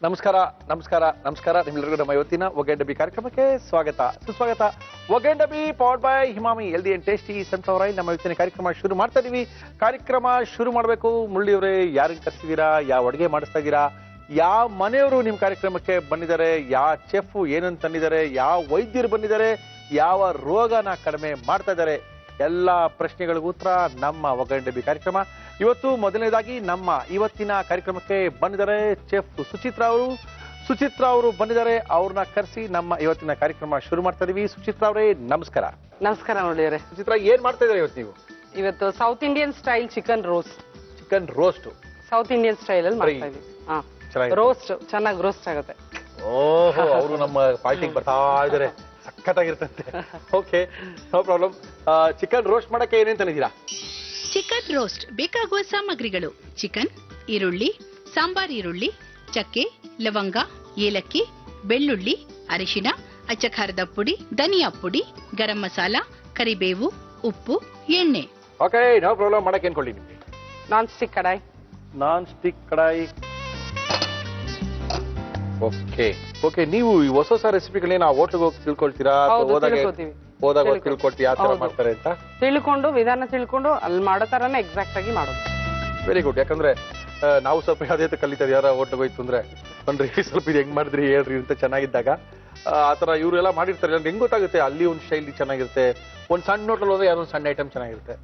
ನಮಸ್ಕಾರ ನಮಸ್ಕಾರ ನಮಸ್ಕಾರ ನಿಮ್ಮೆಲ್ಲರಿಗೂ ನಮ್ಮ ಇವತ್ತಿನ ಒಗ್ಗರಣೆ ಡಬ್ಬಿ ಕಾರ್ಯಕ್ರಮಕ್ಕೆ ಸ್ವಾಗತ ಸುಸ್ವಾಗತ. Oggarane Dabbi powered by Himami healthy and tasty sunflower oil. ನಮ್ಮ ಇವತ್ತಿನ ಕಾರ್ಯಕ್ರಮ ಶುರು ಮಾಡ್ತಾ ಇದೀವಿ. ಕಾರ್ಯಕ್ರಮ ಶುರು ಮಾಡಬೇಕು ಮುರಳಿಯವರೇ, ಯಾರನ್ನ ಕರ್ಸಿದೀರಾ, ಯಾವ ಅಡುಗೆ ಮಾಡಿಸ್ತಾ ಇದ್ದೀರಾ, ಯಾವ ಮನೆಯವರು ನಿಮ್ಮ ಕಾರ್ಯಕ್ರಮಕ್ಕೆ ಬಂದಿದ್ದಾರೆ, ಯಾವ ಚೆಫ್ ಏನಂತ ತಂದಿದ್ದಾರೆ, ಯಾವ ವೈದ್ಯರು ಬಂದಿದ್ದಾರೆ, ಯಾವ ರೋಗನ ಕಡಿಮೆ ಮಾಡ್ತಾ ಇದ್ದಾರೆ, ಎಲ್ಲ ಪ್ರಶ್ನೆಗಳಿಗೂ ಉತ್ತರ ನಮ್ಮ ಒಗ್ಗರಣೆ ಡಬ್ಬಿ ಕಾರ್ಯಕ್ರಮ. ಇವತ್ತು ಮೊದಲನೇದಾಗಿ ನಮ್ಮ ಇವತ್ತಿನ ಕಾರ್ಯಕ್ರಮಕ್ಕೆ ಬಂದಿದ್ದಾರೆ ಚೆಫ್ ಸುಚಿತ್ರಾ ಅವರು ಬಂದಿದ್ದಾರೆ. ಅವ್ರನ್ನ ಕರೆಸಿ ನಮ್ಮ ಇವತ್ತಿನ ಕಾರ್ಯಕ್ರಮ ಶುರು ಮಾಡ್ತಾ ಇದೀವಿ. ಸುಚಿತ್ರಾ ಅವರೇ ನಮಸ್ಕಾರ. ನಮಸ್ಕಾರ ನೋಡಿದ್ರೆ. ಸುಚಿತ್ರಾ, ಏನ್ ಮಾಡ್ತಾ ಇದ್ದಾರೆ ಇವತ್ತು ನೀವು? ಇವತ್ತು south Indian style chicken roast. South Indian style ಅಲ್ಲಿ ಮಾಡ್ತಾ ಇದೀವಿ. ರೋಸ್ಟ್ ಚೆನ್ನಾಗಿ ರೋಸ್ಟ್ ಆಗುತ್ತೆ. ಓಹೋ, ಅವರು ನಮ್ಮ ಪಾರ್ಟಿಗೆ ಬರ್ತಾ ಇದಾರೆ, ಸಖತ್ತಾಗಿರ್ತಂತೆ. Okay, no problem. Chicken roast ಮಾಡಕ್ಕೆ ಏನೇನ್ ತಂದಿದ್ದೀರಾ? ಚಿಕನ್ ರೋಸ್ಟ್ ಬೇಕಾಗುವ ಸಾಮಗ್ರಿಗಳು: ಚಿಕನ್, ಈರುಳ್ಳಿ, ಸಾಂಬಾರ್ ಈರುಳ್ಳಿ, ಚಕ್ಕೆ, ಲವಂಗ, ಏಲಕ್ಕಿ, ಬೆಳ್ಳುಳ್ಳಿ, ಅರಿಶಿನ, ಅಚ್ಚಖಾರದ ಪುಡಿ, ಧನಿಯಾ ಪುಡಿ, ಗರಂ ಮಸಾಲ, ಕರಿಬೇವು, ಉಪ್ಪು, ಎಣ್ಣೆ. Okay, no problem. ಮಾಡಕ್ಕೆ ಏನ್ ಕೊಳ್ಳಿ ನಿಮ್ಗೆ? ನಾನ್ ಸ್ಟಿಕ್ ಕಡಾಯಿ. ಓಕೆ, ನೀವು ಈ ಹೊಸ ರೆಸಿಪಿಗಳೇನ ಹೋಟ್ಲಿಗೆ ಹೋಗಿ ತಿಳ್ಕೊಳ್ತೀರಾ, ಹೋದಾಗ ತಿಳ್ಕೊಳ್ತೀವಿ ಯಾವ ತರ ಮಾಡ್ತಾರೆ ಅಂತ? ವಿಧಾನ ತಿಳ್ಕೊಂಡು ಅಲ್ಲಿ ಮಾಡೋ ತರನೇ ಎಕ್ಸಾಕ್ಟ್ ಆಗಿ ಮಾಡೋದು. Very good. ಯಾಕಂದ್ರೆ ನಾವು ಸ್ವಲ್ಪ ಯಾವ್ದೇ ಕಲಿತಾರೆ, ಯಾರ ಹೋಟ್ಲಿಗೆ ಹೋಯ್ತು ಅಂದ್ರೆ ಬನ್ರಿ ಸ್ವಲ್ಪ ಇದು ಹೆಂಗ್ ಮಾಡಿದ್ರಿ ಹೇಳ್ರಿ ಅಂತ ಚೆನ್ನಾಗಿದ್ದಾಗ ಆತರ ಇವರೆಲ್ಲ ಮಾಡಿರ್ತಾರೆ. ಹೆಂಗ್ ಗೊತ್ತಾಗುತ್ತೆ ಅಲ್ಲಿ ಒಂದು ಸ್ಟೈಲ್ ಚೆನ್ನಾಗಿರುತ್ತೆ, ಒಂದ್ ಸಣ್ಣ ಹೋಟೆಲ್ ಹೋದ್ರೆ ಯಾವ್ದೊಂದು ಸಣ್ಣ ಐಟಮ್ ಚೆನ್ನಾಗಿರುತ್ತೆ,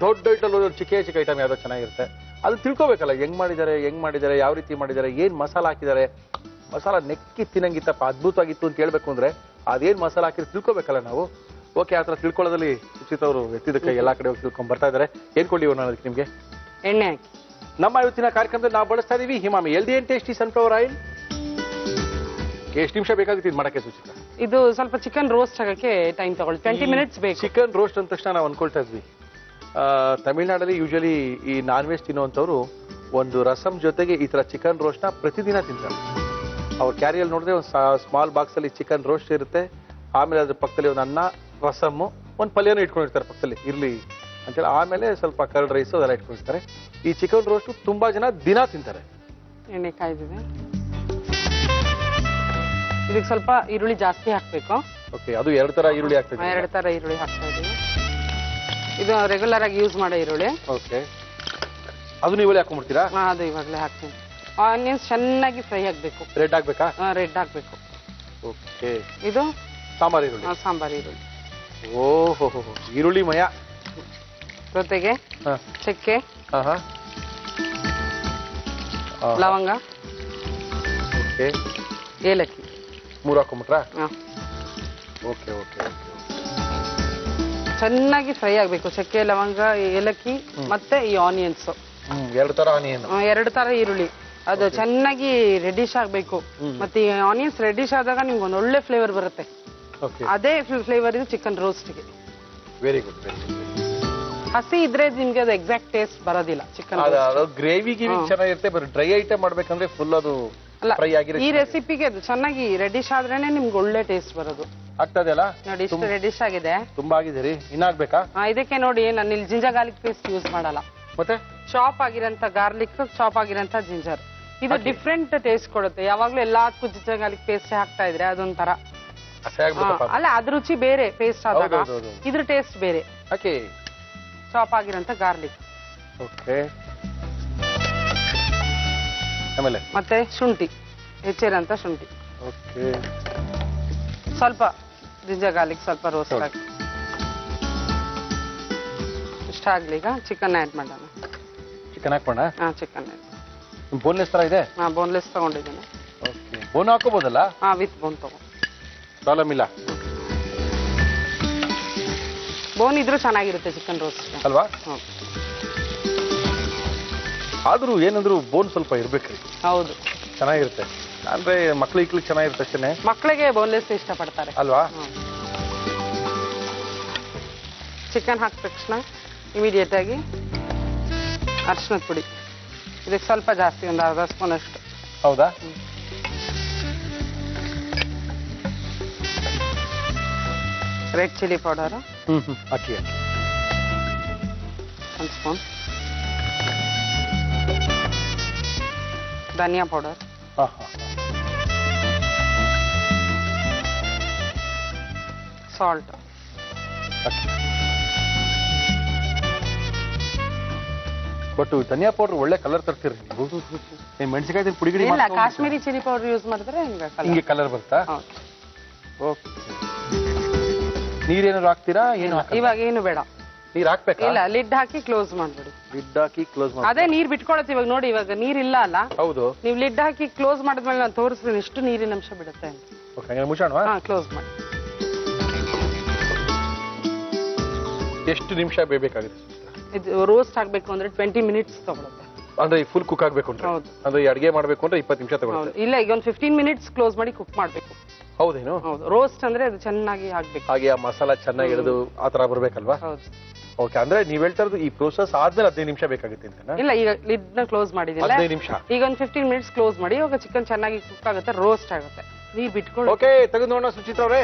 ದೊಡ್ಡ ಹೋಟೆಲ್ ಹೋದ್ರೆ ಚಿಕ್ಕ ಐಟಮ್ ಯಾವ್ದೋ ಚೆನ್ನಾಗಿರುತ್ತೆ. ಅದು ತಿಳ್ಕೊಬೇಕಲ್ಲ, ಹೆಂಗ್ ಮಾಡಿದ್ದಾರೆ, ಯಾವ ರೀತಿ ಮಾಡಿದ್ದಾರೆ, ಏನ್ ಮಸಾಲ ಹಾಕಿದ್ದಾರೆ. ಮಸಾಲ ನೆಕ್ಕಿ ತಿನ್ನಂಗಿತ್ತಪ್ಪ, ಅದ್ಭುತವಾಗಿತ್ತು ಅಂತ ಹೇಳ್ಬೇಕು ಅಂದ್ರೆ ಅದೇನ್ ಮಸಾಲ ಹಾಕಿದ್ರೆ ತಿಳ್ಕೊಬೇಕಲ್ಲ ನಾವು. ಓಕೆ, ಆತರ ತಿಳ್ಕೊಳ್ಳೋದ್ರಲ್ಲಿ ಸುಚಿತ್ ಅವರು ಎತ್ತಿದಕ್ಕೆ ಎಲ್ಲಾ ಕಡೆ ಹೋಗಿ ತಿಳ್ಕೊಂಡ್ ಬರ್ತಾ ಇದಾರೆ. ಏನ್ ಕೊಡ್ಲಿ ಅನ್ನೋದಕ್ಕೆ ನಿಮ್ಗೆ ಎಣ್ಣೆ ಹಾಕಿ ನಮ್ಮ ಇವತ್ತಿನ ಕಾರ್ಯಕ್ರಮದಲ್ಲಿ ನಾವು ಬಳಸ್ತಾ ಇದೀವಿ Himami healthy and tasty sunflower oil. ಎಷ್ಟು ನಿಮಿಷ ಬೇಕಾಗುತ್ತೆ ಇದು ಮಾಡಕ್ಕೆ ಸುಚಿತ? ಇದು ಸ್ವಲ್ಪ ಚಿಕನ್ ರೋಸ್ಟ್ ಆಗಕ್ಕೆ ಟೈಮ್ ತಗೊಳ್ಳಿ, 20 ಮಿನಿಟ್ಸ್ ಬೇಕು. ಚಿಕನ್ ರೋಸ್ಟ್ ಅಂದ ತಕ್ಷಣ ನಾವು ಅನ್ಕೊಳ್ತಾ ಇದ್ವಿ, ತಮಿಳ್ನಾಡಲ್ಲಿ ಯೂಶಲಿ ಈ ನಾನ್ ವೆಜ್ ತಿನ್ನುವಂಥವ್ರು ಒಂದು ರಸಂ ಜೊತೆಗೆ ಈ ತರ ಚಿಕನ್ ರೋಸ್ಟ್ ನ ಪ್ರತಿದಿನ ತಿಂತಾರೆ. ಅವ್ರ ಕ್ಯಾರಿಯಲ್ಲಿ ನೋಡಿದ್ರೆ ಒಂದು ಸ್ಮಾಲ್ ಬಾಕ್ಸ್ ಅಲ್ಲಿ ಚಿಕನ್ ರೋಸ್ಟ್ ಇರುತ್ತೆ, ಆಮೇಲೆ ಅದ್ರ ಪಕ್ಕದಲ್ಲಿ ಒಂದು ಅನ್ನ, ರಸಮ್ಮು, ಒಂದು ಪಲ್ಯನೂ ಇಟ್ಕೊಂಡಿರ್ತಾರೆ ಪಕ್ಕದಲ್ಲಿ ಇರ್ಲಿ ಅಂತೇಳಿ, ಆಮೇಲೆ ಸ್ವಲ್ಪ ಕರ್ಡ್ ರೈಸ್ ಅದೆಲ್ಲ ಇಟ್ಕೊಂಡಿರ್ತಾರೆ. ಈ ಚಿಕನ್ ರೋಸ್ಟ್ ತುಂಬಾ ಜನ ದಿನ ತಿಂತಾರೆ. ಎಣ್ಣೆ ಕಾಯ್ದಿದೆ, ಇದಕ್ಕೆ ಸ್ವಲ್ಪ ಈರುಳ್ಳಿ ಜಾಸ್ತಿ ಹಾಕ್ಬೇಕು. ಓಕೆ, ಅದು ಎರಡು ತರ ಈರುಳ್ಳಿ ಹಾಕ್ಬೇಕು. ಎರಡು ತರ ಈರುಳ್ಳಿ ಹಾಕ್ತಾ ಇದೀವಿ. ಇದು ರೆಗ್ಯುಲರ್ ಆಗಿ ಯೂಸ್ ಮಾಡೋ ಈರುಳ್ಳಿ. ಓಕೆ, ಅದು ನೀವಲ್ಲಿ ಹಾಕೊಂಡ್ಬಿಡ್ತೀರಾ? ಅದು ಇವಾಗಲೇ ಹಾಕ್ತೀನಿ. ಆನಿಯನ್ಸ್ ಚೆನ್ನಾಗಿ ಫ್ರೈ ಆಗ್ಬೇಕು. ರೆಡ್ ಆಗ್ಬೇಕಾ? ರೆಡ್ ಆಗ್ಬೇಕು. ಓಕೆ, ಇದು ಸಾಂಬಾರ್ ಈರುಳ್ಳಿ. ಓಹೋ, ಈರುಳ್ಳಿ ಮಯ ಜೊತೆಗೆ ಚಕ್ಕೆ, ಲವಂಗ, ಏಲಕ್ಕಿ, 3 ಹಾಕೊಂಡ್ಬಿಟ್ರಾ? ಓಕೆ, ಚೆನ್ನಾಗಿ ಫ್ರೈ ಆಗ್ಬೇಕು. ಚಕ್ಕೆ, ಲವಂಗ, ಏಲಕ್ಕಿ ಮತ್ತೆ ಈ ಆನಿಯನ್ಸ್. ಎರಡು ತರ ಈರುಳ್ಳಿ, ಅದು ಚೆನ್ನಾಗಿ ರೆಡಿಶ್ ಆಗ್ಬೇಕು. ಮತ್ತೆ ಈ ಆನಿಯನ್ಸ್ ರೆಡಿಶ್ ಆದಾಗ ನಿಮ್ಗೆ ಒಂದು ಒಳ್ಳೆ ಫ್ಲೇವರ್ ಬರುತ್ತೆ. ಅದೇ ಫ್ಲೇವರ್ ಇದು ಚಿಕನ್ ರೋಸ್ಟ್ಗೆ. Very good. ಹಸಿ ಇದ್ರೆ ನಿಮ್ಗೆ ಅದು ಎಕ್ಸಾಕ್ಟ್ ಟೇಸ್ಟ್ ಬರೋದಿಲ್ಲ. ಚಿಕನ್ ಗ್ರೇವಿ ಚೆನ್ನಾಗಿರುತ್ತೆ, ಬಟ್ ಡ್ರೈ ಐಟಮ್ ಮಾಡ್ಬೇಕಂದ್ರೆ ಫುಲ್ ಅದು ಫ್ರೈ ಆಗಿರುತ್ತೆ. ಈ ರೆಸಿಪಿಗೆ ಅದು ಚೆನ್ನಾಗಿ ರೆಡಿಶ್ ಆದ್ರೇನೆ ನಿಮ್ಗೆ ಒಳ್ಳೆ ಟೇಸ್ಟ್ ಬರೋದು. ಆಗ್ತದಲ್ಲ ನೋಡಿ, ಇಷ್ಟು ರೆಡಿಶ್ ಆಗಿದೆ. ತುಂಬಾ ಆಗಿದ್ದೀರಿ, ಇನ್ನಾಗ್ಬೇಕಾ? ಇದಕ್ಕೆ ನೋಡಿ, ನಾನು ಇಲ್ಲಿ ಜಿಂಜರ್ ಗಾರ್ಲಿಕ್ ಪೇಸ್ಟ್ ಯೂಸ್ ಮಾಡಲ್ಲ. ಮತ್ತೆ ಚಾಪ್ ಆಗಿರೋಂಥ ಗಾರ್ಲಿಕ್, ಚಾಪ್ ಆಗಿರೋಂಥ ಜಿಂಜರ್, ಇದು ಡಿಫ್ರೆಂಟ್ ಟೇಸ್ಟ್ ಕೊಡುತ್ತೆ. ಯಾವಾಗ್ಲೂ ಎಲ್ಲದಕ್ಕೂ ಜಿಂಜರ್ ಗಾರ್ಲಿಕ್ ಪೇಸ್ಟ್ ಹಾಕ್ತಾ ಇದ್ರೆ ಅದೊಂಥರ ಅಲ್ಲ, ಅದ್ರ ರುಚಿ ಬೇರೆ ಪೇಸ್ಟ್ ಆದಾಗ, ಇದ್ರ ಟೇಸ್ಟ್ ಬೇರೆ. ಚಾಪ್ ಆಗಿರೋಂಥ ಗಾರ್ಲಿಕ್. ಓಕೆ, ಆಮೇಲೆ ಮತ್ತೆ ಶುಂಠಿ, ಹೆಚ್ಚಿರೋಂಥ ಶುಂಠಿ. ಓಕೆ, ಸ್ವಲ್ಪ ಜಿಂಜರ್ ಗಾರ್ಲಿಕ್ ಸ್ವಲ್ಪ ರೋಸ್ಟ್ ಆಗಿ ಇಷ್ಟ ಆಗ್ಲಿ. ಈಗ ಚಿಕನ್ ಆಡ್ ಮಾಡೋಣ. ಚಿಕನ್ ಹಾಕೋಣ? ಚಿಕನ್ ಬೋನ್ಲೆಸ್ ತರ ಇದೆ? ಬೋನ್ಲೆಸ್ ತಗೊಂಡಿದ್ದೀನಿ. Okay, bone ಹಾಕೋಬಹುದಲ್ಲ? ವಿತ್ ಬೋನ್ ತಗೋ, ಪ್ರಾಬ್ಲಮ್ ಇಲ್ಲ. ಬೋನ್ ಇದ್ರೂ ಚೆನ್ನಾಗಿರುತ್ತೆ ಚಿಕನ್ ರೋಸ್ಟ್ ಅಲ್ವಾ? ಆದ್ರೂ ಏನಂದ್ರು ಬೋನ್ ಸ್ವಲ್ಪ ಇರ್ಬೇಕ್ರಿ. ಹೌದು, ಚೆನ್ನಾಗಿರುತ್ತೆ. ಅಂದ್ರೆ ಮಕ್ಳಿಗೆ ಚೆನ್ನಾಗಿರುತ್ತೆ ಅಷ್ಟೇನೆ. ಮಕ್ಕಳಿಗೆ ಬೋನ್ಲೆಸ್ ಇಷ್ಟಪಡ್ತಾರೆ ಅಲ್ವಾ? ಚಿಕನ್ ಹಾಕಿದ ತಕ್ಷಣ ಇಮಿಡಿಯೇಟ್ ಆಗಿ ಅರಿಶಿನದ ಪುಡಿ, ಇದಕ್ಕೆ ಸ್ವಲ್ಪ ಜಾಸ್ತಿ, ಒಂದು ಅರ್ಧ ಸ್ಪೂನ್ ಅಷ್ಟು. ಹೌದಾ? Red chilli powder hockey, 1 spoon. Dhaniya powder, salt. But dhaniya powder ಒಳ್ಳೆ ಕಲರ್ ತರ್ತೀರಿ ನೀವು. ಮೆಣಸಿನಕಾಯಿ ಪುಡಿ ಗಿಡಿ ಇಲ್ಲ, ಕಾಶ್ಮೀರಿ ಚಿಲ್ಲಿ ಪೌಡರ್ ಯೂಸ್ ಮಾಡಿದ್ರೆ ಹಿಂಗೆ ಕಲರ್ ಬರುತ್ತಾ? ಓಕೆ. ನೀರೇನಾದ್ರು ಹಾಕ್ತೀರಾ? ಏನು ಇವಾಗ ಏನು ಬೇಡ, ನೀರ್ ಹಾಕ್ಬೇಕಾ? ಇಲ್ಲ, ಲಿಡ್ ಹಾಕಿ ಕ್ಲೋಸ್ ಮಾಡ್ಬಿಡಿ. ಲಿಡ್ ಹಾಕಿ ಕ್ಲೋಸ್ ಮಾಡಿ. ಅದೇ ನೀರ್ ಬಿಟ್ಕೊಳತ್ತೆ. ಇವಾಗ ನೋಡಿ, ಇವಾಗ ನೀರ್ ಇಲ್ಲ ಅಲ್ಲ. ಹೌದು. ನೀವು ಲಿಡ್ ಹಾಕಿ ಕ್ಲೋಸ್ ಮಾಡಿದ್ಮೇಲೆ ನಾನು ತೋರಿಸ್ತೀನಿ ಎಷ್ಟು ನೀರಿನ ಅಂಶ ಬಿಡುತ್ತೆ ಅಂತ. ಓಕೆ, ಹಂಗಾರೆ ಮುಚ್ಚೋಣವಾ? ಹಾ, ಕ್ಲೋಸ್ ಮಾಡಿ. ಎಷ್ಟು ನಿಮಿಷ ಬೇಯಬೇಕಾಗುತ್ತೆ? ಇದು ರೋಸ್ಟ್ ಆಗ್ಬೇಕು ಅಂದ್ರೆ 20 ಮಿನಿಟ್ಸ್ ತಗೊಳುತ್ತೆ. ಅಂದ್ರೆ ಫುಲ್ ಕುಕ್ ಆಗ್ಬೇಕು ಅಂದ್ರೆ? ಹೌದು. ಅಂದ್ರೆ ಅಡಿಗೆ ಮಾಡ್ಬೇಕು ಅಂದ್ರೆ 20 ನಿಮಿಷ ತಗೊಳುತ್ತೆ? ಇಲ್ಲ, ಈಗ ಒಂದು 15 ಮಿನಿಟ್ಸ್ ಕ್ಲೋಸ್ ಮಾಡಿ ಕುಕ್ ಮಾಡ್ಬೇಕು. ಹೌದೇನು? ಹೌದು. ರೋಸ್ಟ್ ಅಂದ್ರೆ ಅದು ಚೆನ್ನಾಗಿ ಆಗ್ಬೇಕು. ಹಾಗೆ ಆ ಮಸಾಲ ಚೆನ್ನಾಗಿ ಹಿಡಿದು ಆತರ ಬರ್ಬೇಕಲ್ವಾ? ಹೌದು. ಓಕೆ, ಅಂದ್ರೆ ನೀವ್ ಹೇಳ್ತಾ ಇರೋದು ಈ ಪ್ರೋಸೆಸ್ ಆದ್ಮೇಲೆ 15 ನಿಮಿಷ ಬೇಕಾಗುತ್ತೆ ಅಂತ? ಇಲ್ಲ, ಈಗ ಲಿಡ್ ನ ಕ್ಲೋಸ್ ಮಾಡಿದಿಲ್ಲ, 15 ನಿಮಿಷ. ಈಗ ಒಂದು 15 ಮಿನಿಟ್ಸ್ ಕ್ಲೋಸ್ ಮಾಡಿ. ಇವಾಗ ಚಿಕನ್ ಚೆನ್ನಾಗಿ ಕುಕ್ ಆಗುತ್ತೆ, ರೋಸ್ಟ್ ಆಗುತ್ತೆ. ನೀರ್ ಬಿಟ್ಕೊಳ್ಳಿ. ಓಕೆ, ತೆಗೆದು ನೋಡೋಣ ಸುಚಿತ್ರಾ ಅವರೇ.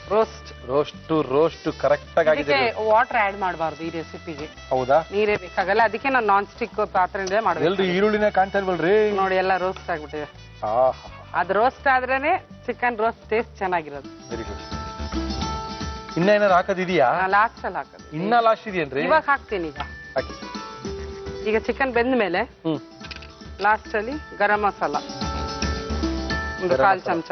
ರೋಸ್ಟ್ ಕರೆಕ್ಟ್ ಆಗಿದೆ. ವಾಟರ್ ಆಡ್ ಮಾಡಬಾರ್ದು ಈ ರೆಸಿಪಿಗೆ. ಹೌದಾ? ನೀರೇ ಬೇಕಾಗಲ್ಲ, ಅದಕ್ಕೆ ನಾನು ನಾನ್ ಸ್ಟಿಕ್ ಪಾತ್ರೆ ಮಾಡ್ಬೇಕು. ಎಲ್ರು ಈರುಳ್ಳಿನ ಕಾಣ್ತಾ ಇಲ್ವಲ್ರಿ? ನೋಡಿ, ಎಲ್ಲ ರೋಸ್ಟ್ ಆಗ್ಬಿಟ್ಟಿದೆ. ಅದು ರೋಸ್ಟ್ ಆದ್ರೇನೆ ಚಿಕನ್ ರೋಸ್ಟ್ ಟೇಸ್ಟ್ ಚೆನ್ನಾಗಿರೋದು. Very good. ಇನ್ನ ಏನಾರು ಹಾಕೋದಿದೆಯಾ? ಲಾಸ್ಟ್ ಅಲ್ಲಿ ಹಾಕೋದು. ಇನ್ನ ಲಾಸ್ಟ್ ಇದೆಯೇನ್ರಿ? ಇವಾಗ ಹಾಕ್ತೀನಿ. ಈಗ ಚಿಕನ್ ಬೆಂದ ಮೇಲೆ ಲಾಸ್ಟ್ ಅಲ್ಲಿ ಗರಂ ಮಸಾಲ ಒಂದು 1/4 ಚಮಚ.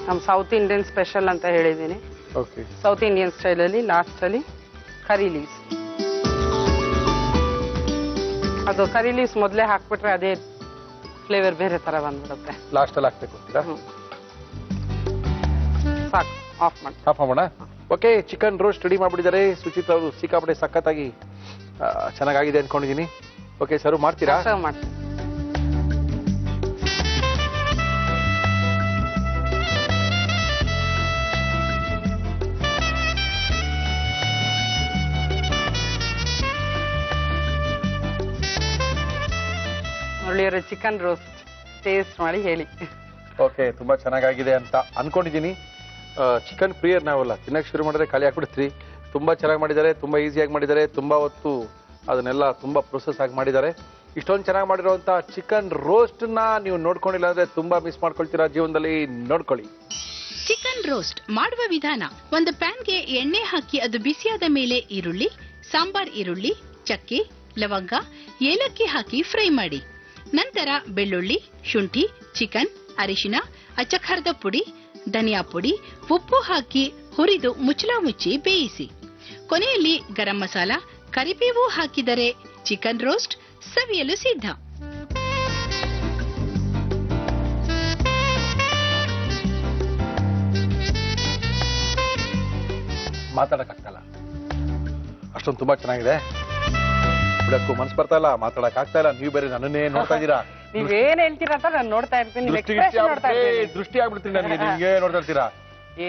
ನಮ್ಮ ಸೌತ್ ಇಂಡಿಯನ್ ಸ್ಪೆಷಲ್ ಅಂತ ಹೇಳಿದ್ದೀನಿ. ಓಕೆ. ಸೌತ್ ಇಂಡಿಯನ್ ಸ್ಟೈಲ್ ಅಲ್ಲಿ ಲಾಸ್ಟ್ ಅಲ್ಲಿ ಕರಿ ಲೀವ್ಸ್. ಅದು ಕರಿ ಲೀವ್ಸ್ ಮೊದಲೇ ಹಾಕ್ಬಿಟ್ರೆ ಅದೇ ಫ್ಲೇವರ್ ಬೇರೆ ತರ ಬಂದ್ಬಿಡುತ್ತೆ. ಲಾಸ್ಟ್ ಅಲ್ಲಿ ಹಾಕ್ಬೇಕು ಅಂತೀರಾ? ಸಾಕು, ಆಫ್ ಮಾಡಿ. ಆಫ್ ಮಾಡೋಣ. ಓಕೆ, ಚಿಕನ್ ರೋಸ್ಟ್ ರೆಡಿ ಮಾಡ್ಬಿಟ್ಟಿದ್ದಾರೆ ಸುಚಿತ್ರಾ ಅವರು. ಸಿಕ್ಕಾಪಟ್ಟೆ ಸಖತ್ತಾಗಿ ಚೆನ್ನಾಗಿದೆ ಅನ್ಕೊಂಡಿದ್ದೀನಿ. ಓಕೆ, ಸರ್ವ್ ಮಾಡ್ತೀರಾ? ಸರ್ವ್ ಮಾಡ್ತೀನಿ. ಒಳ್ಳೆಯ ಚಿಕನ್ ರೋಸ್ಟ್ ಟೇಸ್ಟ್ ಮಾಡಿ ಹೇಳಿ. ಓಕೆ, ತುಂಬಾ ಚೆನ್ನಾಗಿದೆ ಅಂತ ಅನ್ಕೊಂಡಿದ್ದೀನಿ. ಚಿಕನ್ ಪ್ರಿಯರ್ ನಾವಲ್ಲ, ತಿನ್ನಕ್ಕೆ ಶುರು ಮಾಡಿದ್ರೆ ಖಾಲಿ ಹಾಕ್ಬಿಡ್ತೀವಿ. ತುಂಬಾ ಚೆನ್ನಾಗಿ ಮಾಡಿದ್ದಾರೆ, ತುಂಬಾ ಈಸಿಯಾಗಿ ಮಾಡಿದ್ದಾರೆ, ತುಂಬಾ ಹೊತ್ತು ಅದನ್ನೆಲ್ಲ ತುಂಬಾ ಪ್ರೊಸೆಸ್ ಆಗಿ ಮಾಡಿದ್ದಾರೆ. ಇಷ್ಟೊಂದು ಚೆನ್ನಾಗಿ ಮಾಡಿರುವಂತ ಚಿಕನ್ ರೋಸ್ಟ್ ನ ನೀವು ನೋಡ್ಕೊಂಡಿಲ್ಲ ಅಂದ್ರೆ ತುಂಬಾ ಮಿಸ್ ಮಾಡ್ಕೊಳ್ತೀರಾ ಜೀವನದಲ್ಲಿ. ನೋಡ್ಕೊಳ್ಳಿ. ಚಿಕನ್ ರೋಸ್ಟ್ ಮಾಡುವ ವಿಧಾನ: ಒಂದು ಪ್ಯಾನ್ಗೆ ಎಣ್ಣೆ ಹಾಕಿ ಅದು ಬಿಸಿಯಾದ ಮೇಲೆ ಈರುಳ್ಳಿ, ಸಾಂಬಾರ್ ಈರುಳ್ಳಿ, ಚಕ್ಕೆ, ಲವಂಗ, ಏಲಕ್ಕಿ ಹಾಕಿ ಫ್ರೈ ಮಾಡಿ. ನಂತರ ಬೆಳ್ಳುಳ್ಳಿ, ಶುಂಠಿ, ಚಿಕನ್, ಅರಿಶಿನ, ಅಚ್ಚಖಾರದ ಪುಡಿ, ಧನಿಯಾ ಪುಡಿ, ಉಪ್ಪು ಹಾಕಿ ಹುರಿದು ಮುಚ್ಚಳ ಮುಚ್ಚಿ ಬೇಯಿಸಿ. ಕೊನೆಯಲ್ಲಿ ಗರಂ ಮಸಾಲ, ಕರಿಬೇವು ಹಾಕಿದರೆ ಚಿಕನ್ ರೋಸ್ಟ್ ಸವಿಯಲು ಸಿದ್ಧ. ಮಾತಾಡಕ್ಕಾಗಲ್ಲ, ಅಷ್ಟೊಂದು ತುಂಬಾ ಚೆನ್ನಾಗಿದೆ. ಬಿಡಕ್ಕೂ ಮನ್ಸು ಬರ್ತಾ ಇಲ್ಲ, ಮಾತಾಡಕ್ ಆಗ್ತಾ ಇಲ್ಲ. ನೀವು ಬೇರೆ ನನ್ನನ್ನೇ ನೋಡ್ತಾ ಇದ್ದೀರಾ. ನೀವೇನ್ ಹೇಳ್ತೀರಾ ಅಂತ ನಾನು ನೋಡ್ತಾ ಇರ್ತೀನಿ. ದೃಷ್ಟಿ ಆಗ್ಬಿಡ್ತೀನಿ ನನಗೆ. ನಿಮ್ಗೆ ನೋಡ್ತಾ ಇರ್ತೀರಾ.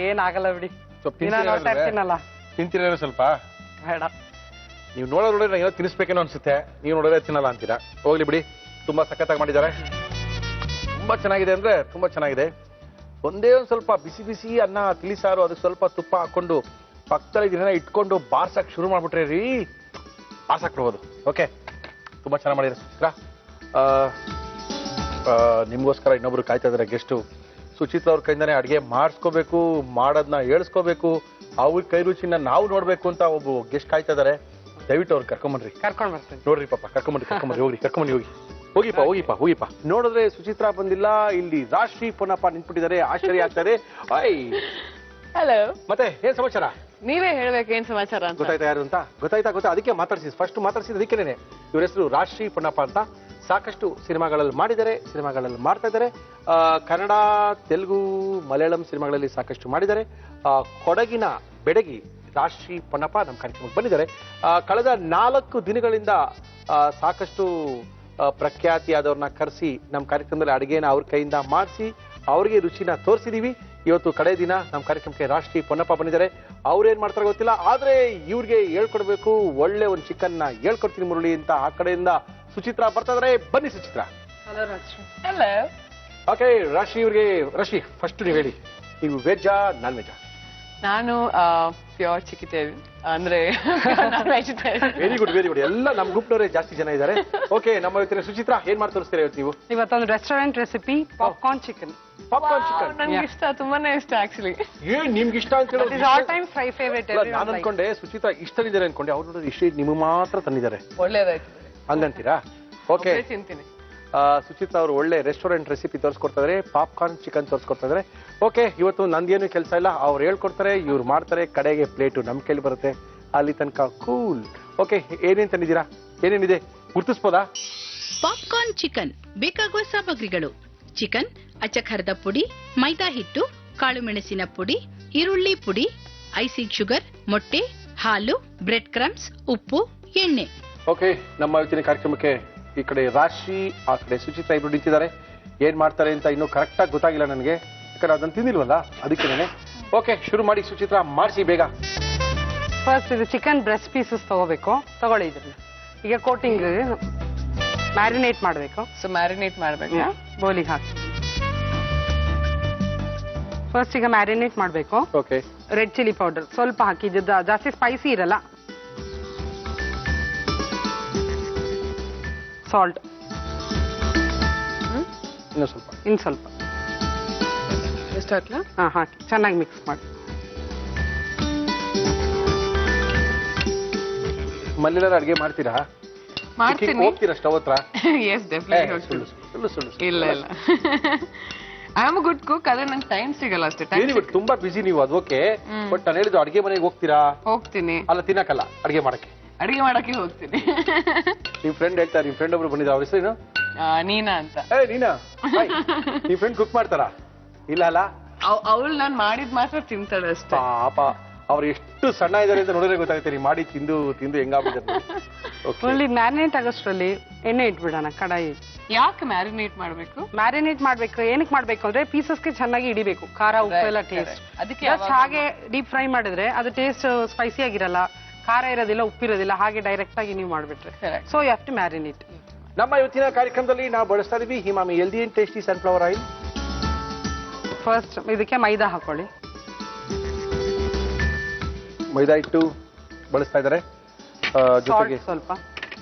ಏನಾಗಲ್ಲ ಬಿಡಿ, ಸ್ವಲ್ಪ ನೋಡ್ತಾ ಇರ್ತೀನಲ್ಲ. ತಿಂತೀರ ಸ್ವಲ್ಪ? ಬೇಡ, ನೀವು ನೋಡಿದ್ರೆ ಏನೋ ತಿನ್ನಿಸ್ಬೇಕೇನೋ ಅನ್ಸುತ್ತೆ. ನೀವು ನೋಡಿದ್ರೆ ತಿನ್ನಲ್ಲ ಅಂತೀರಾ. ಹೋಗ್ಲಿ ಬಿಡಿ, ತುಂಬಾ ಸಖತ್ತಾಗಿ ಮಾಡಿದ್ದಾರೆ. ತುಂಬಾ ಚೆನ್ನಾಗಿದೆ ಅಂದ್ರೆ ತುಂಬಾ ಚೆನ್ನಾಗಿದೆ. ಒಂದೇ ಒಂದು ಸ್ವಲ್ಪ ಬಿಸಿ ಬಿಸಿ ಅನ್ನ ತಿಳಿಸಾರು, ಅದಕ್ಕೆ ಸ್ವಲ್ಪ ತುಪ್ಪ ಹಾಕೊಂಡು ಪಕ್ಕದಲ್ಲಿ ಇದನ್ನ ಇಟ್ಕೊಂಡು ಬಾರ್ಸಕ್ ಶುರು ಮಾಡ್ಬಿಟ್ರೆ ರೀ, ಬಾರ್ಸಕ್ ಬಿಡ್ಬೋದು. ಓಕೆ, ತುಂಬಾ ಚೆನ್ನಾಗಿ ಮಾಡಿದ್ರೆ ಸುಚಿತ್ರಾ. ನಿಮ್ಗೋಸ್ಕರ ಇನ್ನೊಬ್ರು ಕಾಯ್ತಾ ಇದಾರೆ ಗೆಸ್ಟು. ಸುಚಿತ್ರಾ ಅವ್ರ ಕೈಯಿಂದಾನೆ ಅಡಿಗೆ ಮಾಡಿಸ್ಕೋಬೇಕು, ಮಾಡೋದನ್ನ ಹೇಳ್ಸ್ಕೋಬೇಕು, ಅವ್ರ ಕೈ ರುಚಿನ ನಾವು ನೋಡ್ಬೇಕು ಅಂತ ಒಬ್ಬ ಗೆಸ್ಟ್ ಕಾಯ್ತಾ ಇದಾರೆ. ದಯವಿಟ್ಟು ಅವ್ರು ಕರ್ಕೊಂಬನ್ರಿ. ಕರ್ಕೊಂಡ್ ಬರ್ತೀನಿ. ನೋಡ್ರಿ ಪಾಪ, ಕರ್ಕೊಂಬನ್ರಿ. ಹೋಗಿ ಹೋಗಿಪ್ಪ. ನೋಡಿದ್ರೆ ಸುಚಿತ್ರಾ ಬಂದಿಲ್ಲ, ಇಲ್ಲಿ ರಾಶಿ ಪೊನ್ನಪ್ಪ ನಿಂತ್ಬಿಟ್ಟಿದ್ದಾರೆ. ಆಶ್ಚರ್ಯ ಆಗ್ತಾರೆ. ಹಲೋ, ಮತ್ತೆ ಏನ್ ಸಮಾಚಾರ? ನೀವೇ ಹೇಳ್ಬೇಕು ಏನ್ ಸಮಾಚಾರ ಅಂತ. ಗೊತ್ತಾಯ್ತಾ ಯಾರು ಅಂತ? ಗೊತ್ತಾಯ್ತಾ? ಅದಕ್ಕೆ ಫಸ್ಟ್ ಮಾತಾಡ್ಸಿದ್ ಅದಕ್ಕೇನೆ. ಇವ್ರ ಹೆಸರು ರಾಶಿ ಪೊನ್ನಪ್ಪ ಅಂತ. ಸಾಕಷ್ಟು ಸಿನಿಮಾಗಳಲ್ಲಿ ಮಾಡಿದ್ದಾರೆ, ಸಿನಿಮಾಗಳಲ್ಲಿ ಮಾಡ್ತಾ ಇದ್ದಾರೆ. ಕನ್ನಡ, ತೆಲುಗು, ಮಲಯಾಳಂ ಸಿನಿಮಾಗಳಲ್ಲಿ ಸಾಕಷ್ಟು ಮಾಡಿದ್ದಾರೆ. ಕೊಡಗಿನ ಬೆಡಗಿ ರಾಶಿ ಪೊನ್ನಪ್ಪ ನಮ್ಮ ಕಾರ್ಯಕ್ರಮಕ್ಕೆ ಬಂದಿದ್ದಾರೆ. ಕಳೆದ 4 ದಿನಗಳಿಂದ ಸಾಕಷ್ಟು ಪ್ರಖ್ಯಾತಿಯಾದವ್ರನ್ನ ಕರೆಸಿ ನಮ್ಮ ಕಾರ್ಯಕ್ರಮದಲ್ಲಿ ಅಡುಗೆನ ಅವ್ರ ಕೈಯಿಂದ ಮಾಡಿಸಿ ಅವ್ರಿಗೆ ರುಚಿನ ತೋರಿಸಿದೀವಿ. ಇವತ್ತು ಕಡೆ ದಿನ ನಮ್ಮ ಕಾರ್ಯಕ್ರಮಕ್ಕೆ ರಾಶಿ ಪೊನ್ನಪ್ಪ ಬಂದಿದ್ದಾರೆ. ಅವ್ರೇನ್ ಮಾಡ್ತಾರೆ ಗೊತ್ತಿಲ್ಲ, ಆದ್ರೆ ಇವ್ರಿಗೆ ಹೇಳ್ಕೊಡ್ಬೇಕು. ಒಳ್ಳೆ ಒಂದು ಚಿಕನ್ನ ಹೇಳ್ಕೊಡ್ತೀನಿ ಮುರಳಿ ಅಂತ ಆ ಕಡೆಯಿಂದ ಸುಚಿತ್ರಾ ಬರ್ತಾ ಇದಾರೆ. ಬನ್ನಿ ಸುಚಿತ್ರಾ. ಹಲೋ ರಾಶಿ. ಹಲೋ. ಓಕೆ, ರಾಶಿ ಫಸ್ಟ್ ನೀವು ಹೇಳಿ, ನೀವು ವೆಜ್ಜಾ ನಾನ್ ವೆಜ್ಜಾ? ನಾನು ಪ್ಯೂರ್ ಚಿಕಿಟೇರಿಯನ್ ಅಂದ್ರೆ ವೆಜಿಟೇರಿಯನ್. ವೆರಿ ಗುಡ್ ಎಲ್ಲ ನಮ್ಮ ಗ್ರೂಪ್ನವರೇ ಜಾಸ್ತಿ ಜನ ಇದ್ದಾರೆ. ಓಕೆ, ನಮ್ಮ ಇವತ್ತಿನ ಸುಚಿತ್ರಾ ಏನ್ ಮಾಡಿ ತೋರಿಸ್ತೀರಾ ಇವತ್ತು ನೀವು? ಇವತ್ತೊಂದು restaurant recipe popcorn chicken. Popcorn chicken ನಂಗೆ ಇಷ್ಟ, ತುಂಬಾನೇ ಇಷ್ಟ ಆಕ್ಚುಲಿ. ಏನ್ ನಿಮ್ಗೆ ಇಷ್ಟ ಅಂತ it is all time fry favourite. ನಾನು ಅನ್ಕೊಂಡೆ ಸುಚಿತ್ರಾ ಇಷ್ಟನಿದ್ದಾರೆ ಅನ್ಕೊಂಡೆ, ಅವ್ರು ನೋಡಿದ್ರೆ ಇಷ್ಟ ನಿಮ್ಗೆ ಮಾತ್ರ ತಂದಿದ್ದಾರೆ. ಒಳ್ಳೇದಾಯ್ತು ಹಂಗಂತೀರಾ? ಓಕೆ, ತಿಂತೀನಿ. ಸುಚಿತ್ರಾ ಅವರು ಒಳ್ಳೆ ರೆಸ್ಟೋರೆಂಟ್ ರೆಸಿಪಿ ತೋರಿಸ್ಕೊಡ್ತಾ ಇದಾರೆ, ಪಾಪ್ಕಾರ್ನ್ ಚಿಕನ್ ತೋರಿಸ್ಕೊಡ್ತಾ ಇದಾರೆ. ಓಕೆ, ಇವತ್ತು ನಂದೇನು ಕೆಲಸ ಇಲ್ಲ, ಅವ್ರು ಹೇಳ್ಕೊಡ್ತಾರೆ, ಇವ್ರು ಮಾಡ್ತಾರೆ, ಕಡೆಗೆ ಪ್ಲೇಟು ನಮ್ ಕೈಲಿ ಬರುತ್ತೆ. ಅಲ್ಲಿ ತನಕ ಕೂಲ್. ಓಕೆ, ಏನೇನ್ ತಂದಿದ್ದೀರಾ? ಏನೇನಿದೆ ಗುರ್ತಿಸ್ಬೋದಾ? ಪಾಪ್ಕಾರ್ನ್ ಚಿಕನ್ ಬೇಕಾಗುವ ಸಾಮಗ್ರಿಗಳು: ಚಿಕನ್, ಅಚ್ಚಖರದ ಪುಡಿ, ಮೈದಾ ಹಿಟ್ಟು, ಕಾಳು ಮೆಣಸಿನ ಪುಡಿ, ಈರುಳ್ಳಿ ಪುಡಿ, ಐಸಿಂಗ್ ಶುಗರ್, ಮೊಟ್ಟೆ, ಹಾಲು, ಬ್ರೆಡ್ ಕ್ರಮ್ಸ್, ಉಪ್ಪು, ಎಣ್ಣೆ. ಓಕೆ, ನಮ್ಮ ಇವತ್ತಿನ ಕಾರ್ಯಕ್ರಮಕ್ಕೆ ಈ ಕಡೆ ರಾಶಿ, ಆ ಕಡೆ ಸುಚಿತ್ರಾ ಇಬ್ರು ನಿಂತಿದ್ದಾರೆ. ಏನ್ ಮಾಡ್ತಾರೆ ಅಂತ ಇನ್ನೂ ಕರೆಕ್ಟ್ ಆಗಿ ಗೊತ್ತಾಗಿಲ್ಲ ನನಗೆ, ಯಾಕಂದ್ರೆ ಅದನ್ನ ತಿಂದಿಲ್ವಲ್ಲ, ಅದಕ್ಕೆ. ಓಕೆ, ಶುರು ಮಾಡಿ ಸುಚಿತ್ರಾ, ಮಾಡಿಸಿ ಬೇಗ. ಫಸ್ಟ್ ಇದು ಚಿಕನ್ ಬ್ರೆಸ್ಟ್ ಪೀಸಸ್ ತಗೋಬೇಕು. ತಗೊಳ್ಳಿ ಇದನ್ನ. ಈಗ ಕೋಟಿಂಗ್ ಮ್ಯಾರಿನೇಟ್ ಮಾಡಬೇಕು. ಸೊ ಮ್ಯಾರಿನೇಟ್ ಮಾಡ್ಬೇಕು. ಬೋಲಿಗೆ ಹಾಕಿ ಫಸ್ಟ್ ಈಗ ಮ್ಯಾರಿನೇಟ್ ಮಾಡಬೇಕು. ಓಕೆ, ರೆಡ್ ಚಿಲ್ಲಿ ಪೌಡರ್ ಸ್ವಲ್ಪ ಹಾಕಿ, ಇದು ಜಾಸ್ತಿ ಸ್ಪೈಸಿ ಇರಲ್ಲ. ಸಾಲ್ಟ್ ಇನ್ನೂ ಸ್ವಲ್ಪ. ಇನ್ನು ಸ್ವಲ್ಪ ಎಷ್ಟು ಹಾಕ್ಲಾ? ಹಾಕಿ ಚೆನ್ನಾಗಿ ಮಿಕ್ಸ್ ಮಾಡಿ. ಮನೇಲೆಲ್ಲ ಅಡ್ಗೆ ಮಾಡ್ತೀರಾ? ಮಾಡ್ತೀನಿ. ಹೋಗ್ತೀರಾ ಸ್ಟವ್ ಹತ್ರ? Yes definitely. ಸುಳ್ಳು. ಇಲ್ಲ ಐ ಆಮ್ ಗುಡ್ ಕುಕ್, ಆದ್ರೆ ನಂಗೆ ಟೈಮ್ ಸಿಗಲ್ಲ ಅಷ್ಟೇ. ವೆರಿ ಗುಡ್, ತುಂಬಾ ಬಿಸಿ ನೀವು, ಅದು ಓಕೆ. ಬಟ್ ನಾನು ಹೇಳಿದ್ದು ಅಡ್ಗೆ ಮನೆಗೆ ಹೋಗ್ತೀರಾ? ಹೋಗ್ತೀನಿ. ಅಲ್ಲ, ತಿನ್ನಕ್ಕಲ್ಲ, ಅಡ್ಗೆ ಮಾಡಕ್ಕೆ. ಅಡಿಗೆ ಮಾಡಕ್ಕೆ ಹೋಗ್ತೀನಿ. ನಿಮ್ ಫ್ರೆಂಡ್ ಹೇಳ್ತಾರೆ, ನಿಮ್ ಫ್ರೆಂಡ್ ಒಬ್ರು ಬಂದಿದ್ದಾರೆ, ಅವ್ರ ಹೆಸರೇನು? ನೀನಾ ಅಂತ. ನೀನಾ? ನಿಮ್ ಫ್ರೆಂಡ್ ಕುಕ್ ಮಾಡ್ತಾರಾ? ಇಲ್ಲ ಅಲ್ಲ, ಅವಳು ನಾನ್ ಮಾಡಿದ್ ಮಾತ್ರ ತಿಂತಾಳೆ ಅಷ್ಟೇ. ಪಾಪ, ಅವ್ರು ಎಷ್ಟು ಸಣ್ಣ ಇದಾರೆ ಅಂತ ನೋಡಿದ್ರೆ ಗೊತ್ತಾಗುತ್ತೆ. ನೀವು ಮಾಡಿ ತಿಂದು ತಿಂದು ಹೆಂಗಾಗ್ಬಿಟ್ಟಿದೆ. ಒಳ್ಳೆ ಮ್ಯಾರಿನೇಟ್ ಆಗೋಷ್ಟರಲ್ಲಿ ಎಣ್ಣೆ ಇಟ್ಬಿಡೋಣ ಕಡಾಯಿ. ಯಾಕೆ ಮ್ಯಾರಿನೇಟ್ ಮಾಡ್ಬೇಕು? ಮ್ಯಾರಿನೇಟ್ ಮಾಡ್ಬೇಕು, ಏನಕ್ಕೆ ಮಾಡ್ಬೇಕು ಅಂದ್ರೆ ಪೀಸಸ್ಗೆ ಚೆನ್ನಾಗಿ ಹಿಡಿಬೇಕು ಖಾರ ಉಪ್ಪು ಎಲ್ಲ ಟೇಸ್ಟ್. ಅದಕ್ಕೆ ಹಾಗೆ ಡೀಪ್ ಫ್ರೈ ಮಾಡಿದ್ರೆ ಅದು ಟೇಸ್ಟ್ ಸ್ಪೈಸಿ ಆಗಿರಲ್ಲ, ಖಾರ ಇರೋದಿಲ್ಲ, ಉಪ್ಪಿರೋದಿಲ್ಲ. ಹಾಗೆ ಡೈರೆಕ್ಟ್ ಆಗಿ ನೀವು ಮಾಡ್ಬಿಟ್ರೆ so you have to marinate. ನಮ್ಮ ಇವತ್ತಿನ ಕಾರ್ಯಕ್ರಮದಲ್ಲಿ ನಾವು ಬಳಸ್ತಾ ಇದೀವಿ Himami healthy and tasty sunflower oil. First ಇದಕ್ಕೆ ಮೈದಾ ಹಾಕೊಳ್ಳಿ. ಮೈದಾ ಹಿಟ್ಟು ಬಳಸ್ತಾ ಇದ್ದಾರೆ, ಜೊತೆಗೆ ಸ್ವಲ್ಪ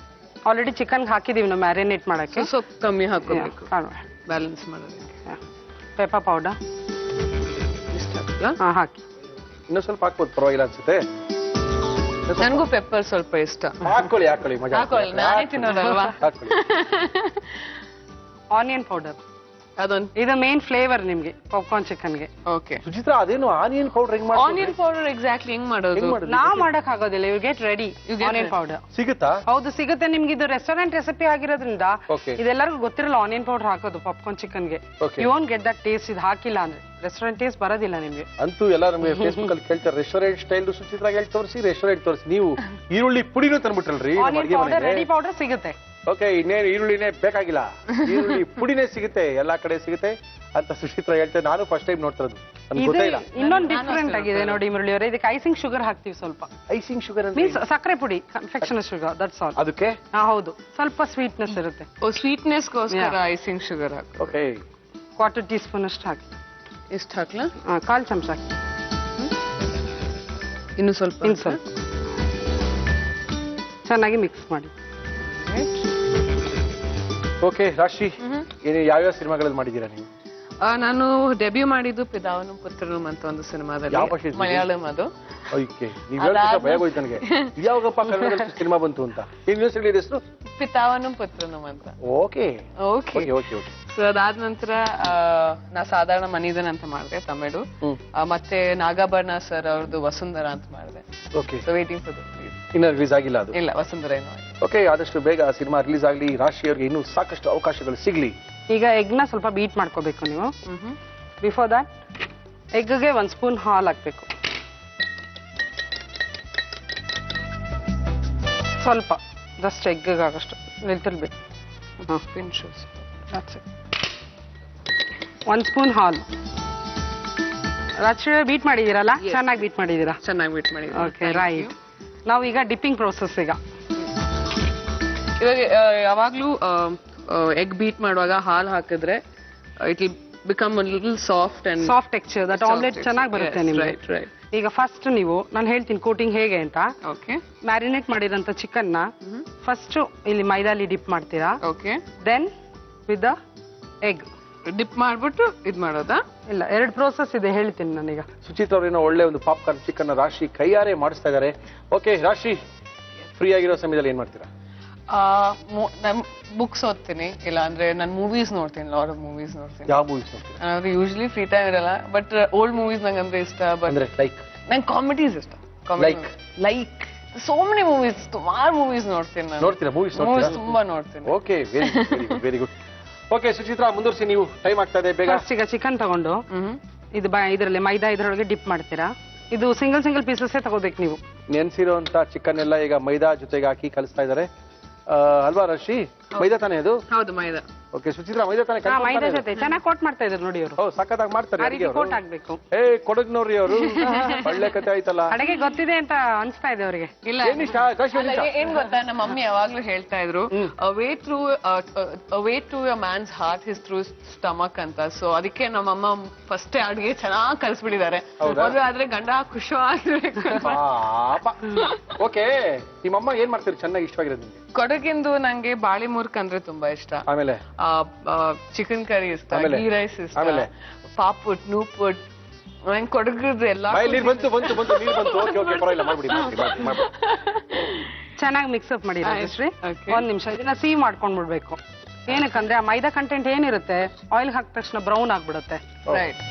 ಆಲ್ರೆಡಿ ಚಿಕನ್ ಹಾಕಿದೀವಿ ನಾವು ಮ್ಯಾರಿನೇಟ್ ಮಾಡಕ್ಕೆ. ಸ್ವಲ್ಪ ಕಮ್ಮಿ ಹಾಕೋಬೇಕು ಬ್ಯಾಲೆನ್ಸ್ ಮಾಡೋದಕ್ಕೆ. ಪೆಪ್ಪರ್ ಪೌಡರ್ ಹಾಕಿ. ಇನ್ನೂ ಸ್ವಲ್ಪ ಹಾಕ್ಬೋದು, ಪರವಾಗಿಲ್ಲ ಅನ್ಸುತ್ತೆ. ನನಗೂ ಪೆಪ್ಪರ್ ಸ್ವಲ್ಪ ಇಷ್ಟ. ಹಾಕೊಳ್ಳಿ ಮಜಾ. ಹಾಕೊಳ್ಳಿ, ನಾನೇ ತಿನ್ನೋದಲ್ವಾ. ಹಾಕೊಳ್ಳಿ. ಆನಿಯನ್ ಪೌಡರ್, ಅದೊಂದು ಇದು ಮೇನ್ ಫ್ಲೇವರ್ ನಿಮ್ಗೆ ಪಾಪ್ಕಾರ್ನ್ ಚಿಕನ್ಗೆ. ಓಕೆ. ಸುಚಿತ್ರಾ, ಅದೇನು ಆನಿಯನ್ ಪೌಡರ್ ಹೆಂಗ್ ಮಾಡಿ? ಆನಿಯನ್ ಪೌಡರ್ ಎಕ್ಸಾಕ್ಟ್ಲಿ ಹೆಂಗ್ ಮಾಡೋದು? ನಾವ್ ಮಾಡಕ್ ಆಗೋದಿಲ್ಲ. You get ready onion powder. ಸಿಗುತ್ತಾ? ಹೌದು, ಸಿಗುತ್ತೆ ನಿಮ್ಗೆ. ಇದು ರೆಸ್ಟೋರೆಂಟ್ ರೆಸಿಪಿ ಆಗಿರೋದ್ರಿಂದ ಇದೆಲ್ಲರಿಗೂ ಗೊತ್ತಿರಲ್ಲ ಆನಿಯನ್ ಪೌಡರ್ ಹಾಕೋದು ಪಾಪ್ಕಾರ್ನ್ ಚಿಕನ್ಗೆ. You won't get that taste. ಇದು ಹಾಕಿಲ್ಲ ಅಂದ್ರೆ ರೆಸ್ಟೋರೆಂಟ್ ಟೇಸ್ಟ್ ಬರೋದಿಲ್ಲ ನಿಮ್ಗೆ. ಅಂತೂ ಎಲ್ಲ ನಮಗೆ ಫೇಸ್ಬುಕ್ ಅಲ್ಲಿ ಕೇಳ್ತಾರೆ, ರೆಸ್ಟೋರೆಂಟ್ ಸ್ಟೈಲ್ ಸುಚಿತ್ರಾ ಹೇಳಿ ತೋರಿಸಿ, ರೆಸ್ಟೋರೆಂಟ್ ತೋರಿಸಿ. ನೀವು ಈರುಳ್ಳಿ ಪುಡಿನೂ ತಂದ್ಬಿಟ್ರಲ್ರಿ? ರೆಡಿ ಪೌಡರ್ ಸಿಗುತ್ತೆ. ಓಕೆ, ಇನ್ನೇನು ಈರುಳ್ಳಿನೇ ಬೇಕಾಗಿಲ್ಲ, ಈರುಳ್ಳಿ ಪುಡಿನೇ ಸಿಗುತ್ತೆ, ಎಲ್ಲಾ ಕಡೆ ಸಿಗುತ್ತೆ ಅಂತ ಸುಚಿತ್ರಾ ಹೇಳ್ತೇವೆ. ನಾನು ಫಸ್ಟ್ ಟೈಮ್ ನೋಡ್ತಾ ಇರೋದು, ನನ್ಗೆ ಗೊತ್ತಿಲ್ಲ. ಇನ್ನೊಂದು ಡಿಫ್ರೆಂಟ್ ಆಗಿದೆ ನೋಡಿ ಮುರಳಿ ಅವರೇ. ಇದಕ್ಕೆ ಐಸಿಂಗ್ ಶುಗರ್ ಹಾಕ್ತಿವಿ ಸ್ವಲ್ಪ. ಐಸಿಂಗ್ ಶುಗರ್ ಮೀನ್ಸ್ ಸಕ್ಕರೆ ಪುಡಿ, ಕನ್ಫೆಕ್ಷನರ್ ಶುಗರ್, ದಟ್ಸ್ ಆಲ್. ಅದಕ್ಕೆ ಹೌದು, ಸ್ವಲ್ಪ ಸ್ವೀಟ್ನೆಸ್ ಇರುತ್ತೆ. ಸ್ವೀಟ್ನೆಸ್ ಗೋಸ್ಕರ ಐಸಿಂಗ್ ಶುಗರ್ ಹಾಕಿ. ಓಕೆ, 1/4 ಟೀಸ್ಪೂನ್ ಅಷ್ಟು ಹಾಕಿ. ಎಷ್ಟು ಹಾಕ್ಲಾ? 1/4 ಚಮಚ ಹಾಕಿ. ಇನ್ನು ಸ್ವಲ್ಪ ಚೆನ್ನಾಗಿ ಮಿಕ್ಸ್ ಮಾಡಿ. ಓಕೆ, ರಾಶಿ, ಯಾವ್ಯಾವ ಸಿನಿಮಾಗಳಲ್ಲಿ ಮಾಡಿದ್ದೀರಾ ನೀವು? ನಾನು ಡೆಬ್ಯೂ ಮಾಡಿದ್ದು ಪಿತಾವನು ಪುತ್ರನು ಅಂತ ಒಂದು ಸಿನಿಮಾದಲ್ಲಿ, ಯಾವ ಭಾಷೆ? ಮಲಯಾಳಂ. ಅದು ಓಕೆ, ನೀವು ಭಯ ಹೋಯ್ತು ನನಗೆ. ಯಾವಾಗಪ್ಪ ಕನ್ನಡದಲ್ಲಿ ಸಿನಿಮಾ ಬಂತು ಅಂತ? ಯೂನಿವರ್ಸಿಟಿ ಹೆಸರು ಪಿತಾವನು ಪುತ್ರನು ಅಂತ. Okay okay okay okay. So ಅದಾದ ನಂತರ ನಾ ಸಾಧಾರಣ ಮನಿದನ್ ಅಂತ ಮಾಡಿದೆ ತಮಿಳು. ಮತ್ತೆ ನಾಗಾಭರಣ ಸರ್ ಅವ್ರದ್ದು ವಸುಂಧರ ಅಂತ ಮಾಡಿದೆ. Okay, so waiting for that. ಇನ್ನ ರಿಲೀಸ್ ಆಗಿಲ್ಲ ಅದು? ಇಲ್ಲ, ವಸುಂಧರ ಏನೋ. ಓಕೆ, ಆದಷ್ಟು ಬೇಗ ಸಿನಿಮಾ ರಿಲೀಸ್ ಆಗಲಿ, ರಾಶಿ ಅವ್ರಿಗೆ ಇನ್ನೂ ಸಾಕಷ್ಟು ಅವಕಾಶಗಳು ಸಿಗ್ಲಿ. ಈಗ ಎಗ್ನ ಸ್ವಲ್ಪ ಬೀಟ್ ಮಾಡ್ಕೋಬೇಕು ನೀವು. ಬಿಫೋರ್ ದಟ್ ಎಗ್ಗೆ 1 ಸ್ಪೂನ್ ಹಾಲು ಹಾಕ್ಬೇಕು. ಸ್ವಲ್ಪ ಜಸ್ಟ್ ಎಗ್ಗಿಗೆ ಆಗಷ್ಟು, ಲಿಟಲ್ ಬಿಟ್. ಪಿಂಚಸ್. 1 ಸ್ಪೂನ್ ಹಾಲು. ರಾತ್ರಿ ಬೀಟ್ ಮಾಡಿದೀರಲ್ಲ? ಚೆನ್ನಾಗಿ ಬೀಟ್ ಮಾಡಿದೀರಾ? ಚೆನ್ನಾಗಿ ಬೀಟ್ ಮಾಡಿದ್ದೀವಿ. Okay, right. ನಾವು ಈಗ ಡಿಪ್ಪಿಂಗ್ ಪ್ರೋಸೆಸ್. ಈಗ ಇವಾಗ ಯಾವಾಗ್ಲೂ ಎಗ್ ಬೀಟ್ ಮಾಡುವಾಗ ಹಾಲು ಹಾಕಿದ್ರೆ it will become a little soft and soft texture that omelette ಚೆನ್ನಾಗಿ ಬರುತ್ತೆ ನಿಮ್ಗೆ. right. ಈಗ ಫಸ್ಟ್ ನೀವು ನಾನು ಹೇಳ್ತೀನಿ ಕೋಟಿಂಗ್ ಹೇಗೆ ಅಂತ. Okay. ಮ್ಯಾರಿನೇಟ್ ಮಾಡಿರೋಂಥ ಚಿಕನ್ ನ ಫಸ್ಟ್ ಇಲ್ಲಿ ಮೈದಾಲಿ ಡಿಪ್ ಮಾಡ್ತೀರಾ. Okay. Then with the egg dip ಮಾಡ್ಬಿಟ್ಟು ಇದ್ ಮಾಡೋದಾ? ಇಲ್ಲ, 2 ಪ್ರೋಸೆಸ್ ಇದೆ ಹೇಳ್ತೀನಿ ನಾನೀಗ. ಸುಚಿತ್ ಅವ್ರೇನೋ ಒಳ್ಳೆ ಒಂದು ಪಾಪ್ಕಾರ್ನ್ ಚಿಕನ್ ರಾಶಿ ಕೈಯಾರೆ ಮಾಡಿಸ್ತಾ ಇದ್ದಾರೆ. ಓಕೆ ರಾಶಿ, ಫ್ರೀ ಆಗಿರೋ ಸಮಯದಲ್ಲಿ ಏನ್ ಮಾಡ್ತೀರಾ? ನಾನು ಬುಕ್ಸ್ ಓದ್ತೀನಿ, ಇಲ್ಲ ಅಂದ್ರೆ ನಾನು ಮೂವೀಸ್ ನೋಡ್ತೀನಿ, ಲಾಟ್ ಆಫ್ ಮೂವೀಸ್ ನೋಡ್ತೀನಿ. ಯಾವ ಮೂವೀಸ್ ನೋಡ್ತೀರಾ? ನಾನು ಯೂಶಲಿ ಫ್ರೀ ಟೈಮ್ ಇರಲ್ಲ, ಬಟ್ ಓಲ್ಡ್ ಮೂವೀಸ್ ನಂಗೆ ಅಂದ್ರೆ ಇಷ್ಟ. ಅಂದ್ರೆ ಲೈಕ್ ನಂಗೆ ಕಾಮಿಡೀಸ್ ಇಷ್ಟ. ಲೈಕ್ ಸೋ ಮೆನಿ ಮೂವೀಸ್, ಸುಮಾರು ಮೂವೀಸ್ ನೋಡ್ತೀನಿ ನಾನು. ನೋಡ್ತೀರಾ ಮೂವೀಸ್? ತುಂಬಾ ನೋಡ್ತೀನಿ. Okay, very good. Okay Suchitra, ಮುಂದುವರಿಸಿ, ನೀವು ಟೈಮ್ ಆಗ್ತಾ ಇದೆ, ಬೇಗ. ಈಗ ಚಿಕನ್ ತಗೊಂಡು ಇದು ಇದರಲ್ಲಿ ಮೈದಾ ಇದರೊಳಗೆ ಡಿಪ್ ಮಾಡ್ತೀರಾ. ಇದು ಸಿಂಗಲ್ ಪೀಸಸ್ ತಗೋಬೇಕು ನೀವು. ನೆನ್ಸಿರುವಂತ ಚಿಕನ್ ಎಲ್ಲ ಈಗ ಮೈದಾ ಜೊತೆಗೆ ಹಾಕಿ ಕಲಿಸ್ತಾ ಇದಾರೆ ಅಲ್ವಾ ರಾಶಿ? ಮೈದಾ ತಾನೇ ಅದು? ಹೌದು, ಮೈದಾ. ಓಕೆ ಸುಚಿತ್ರಾ, ಮೈದಾ ತಾನೇ? ಮೈದಾ ಜೊತೆ ಚೆನ್ನಾಗಿ ಕೋಟ್ ಮಾಡ್ತಾ ಇದ್ರು ನೋಡಿ ಅವರು. ಸಖತ್ತಾಗಿ ಮಾಡ್ತಾರೆ ಅಡಿಗೆ ಅವರು. ಕೋಟ್ ಆಗ್ಬೇಕು. ಕೊಡಗ್ನವ್ರಿ ಅವರು. ಒಳ್ಳೆ ಕತೆ ಆಯ್ತಲ್ಲ. ಅಡಿಗೆ ಗೊತ್ತಿದೆ ಅಂತ ಅನ್ಸ್ತಾ ಇದೆ ಅವರಿಗೆ. ಇಲ್ಲ, ಏನ್ ಗೊತ್ತಾ, ನಮ್ಮ ಮಮ್ಮಿ ಯಾವಾಗ್ಲೂ ಹೇಳ್ತಾ ಇದ್ರು, way to a man's heart is through stomach ಅಂತ. ಸೊ ಅದಕ್ಕೆ ನಮ್ಮಮ್ಮ ಫಸ್ಟ್ ಅಡಿಗೆ ಚೆನ್ನಾಗಿ ಕಲ್ಸ್ಬಿಟ್ಟಿದ್ದಾರೆ. ಮದುವೆ ಆದ್ರೆ ಗಂಡ ಖುಷಿಯಾಗಿರ್ಬೇಕು. ಓಕೆ, ನಿಮ್ಮಮ್ಮ ಏನ್ ಮಾಡ್ತೀರಿ ಚೆನ್ನಾಗಿ ಇಷ್ಟವಾಗಿರೋದು ನಿಮ್ಗೆ? ಕೊಡಗಿಂದು ನಂಗೆ ಬಾಳಿ ಮುರ್ಕ್ ಅಂದ್ರೆ ತುಂಬಾ ಇಷ್ಟ. ಆಮೇಲೆ ಚಿಕನ್ ಕರಿ ಇಷ್ಟ, ಗೀ ರೈಸ್ ಇಷ್ಟ, ಪಾಪುಟ್, ನೂಪುಟ್. ನಂಗೆ ಕೊಡಗಿದ್ದು ಎಲ್ಲ ಚೆನ್ನಾಗಿ ಮಿಕ್ಸ್ಅಪ್ ಮಾಡಿ. ಒಂದ್ ನಿಮಿಷ ಇದನ್ನ ಸೀವ್ ಮಾಡ್ಕೊಂಡ್ಬಿಡ್ಬೇಕು. ಏನಕ್ಕಂದ್ರೆ ಆ ಮೈದಾ ಕಂಟೆಂಟ್ ಏನಿರುತ್ತೆ ಆಯಿಲ್ ಹಾಕಿದ ತಕ್ಷಣ ಬ್ರೌನ್ ಆಗ್ಬಿಡುತ್ತೆ. ರೈಟ್.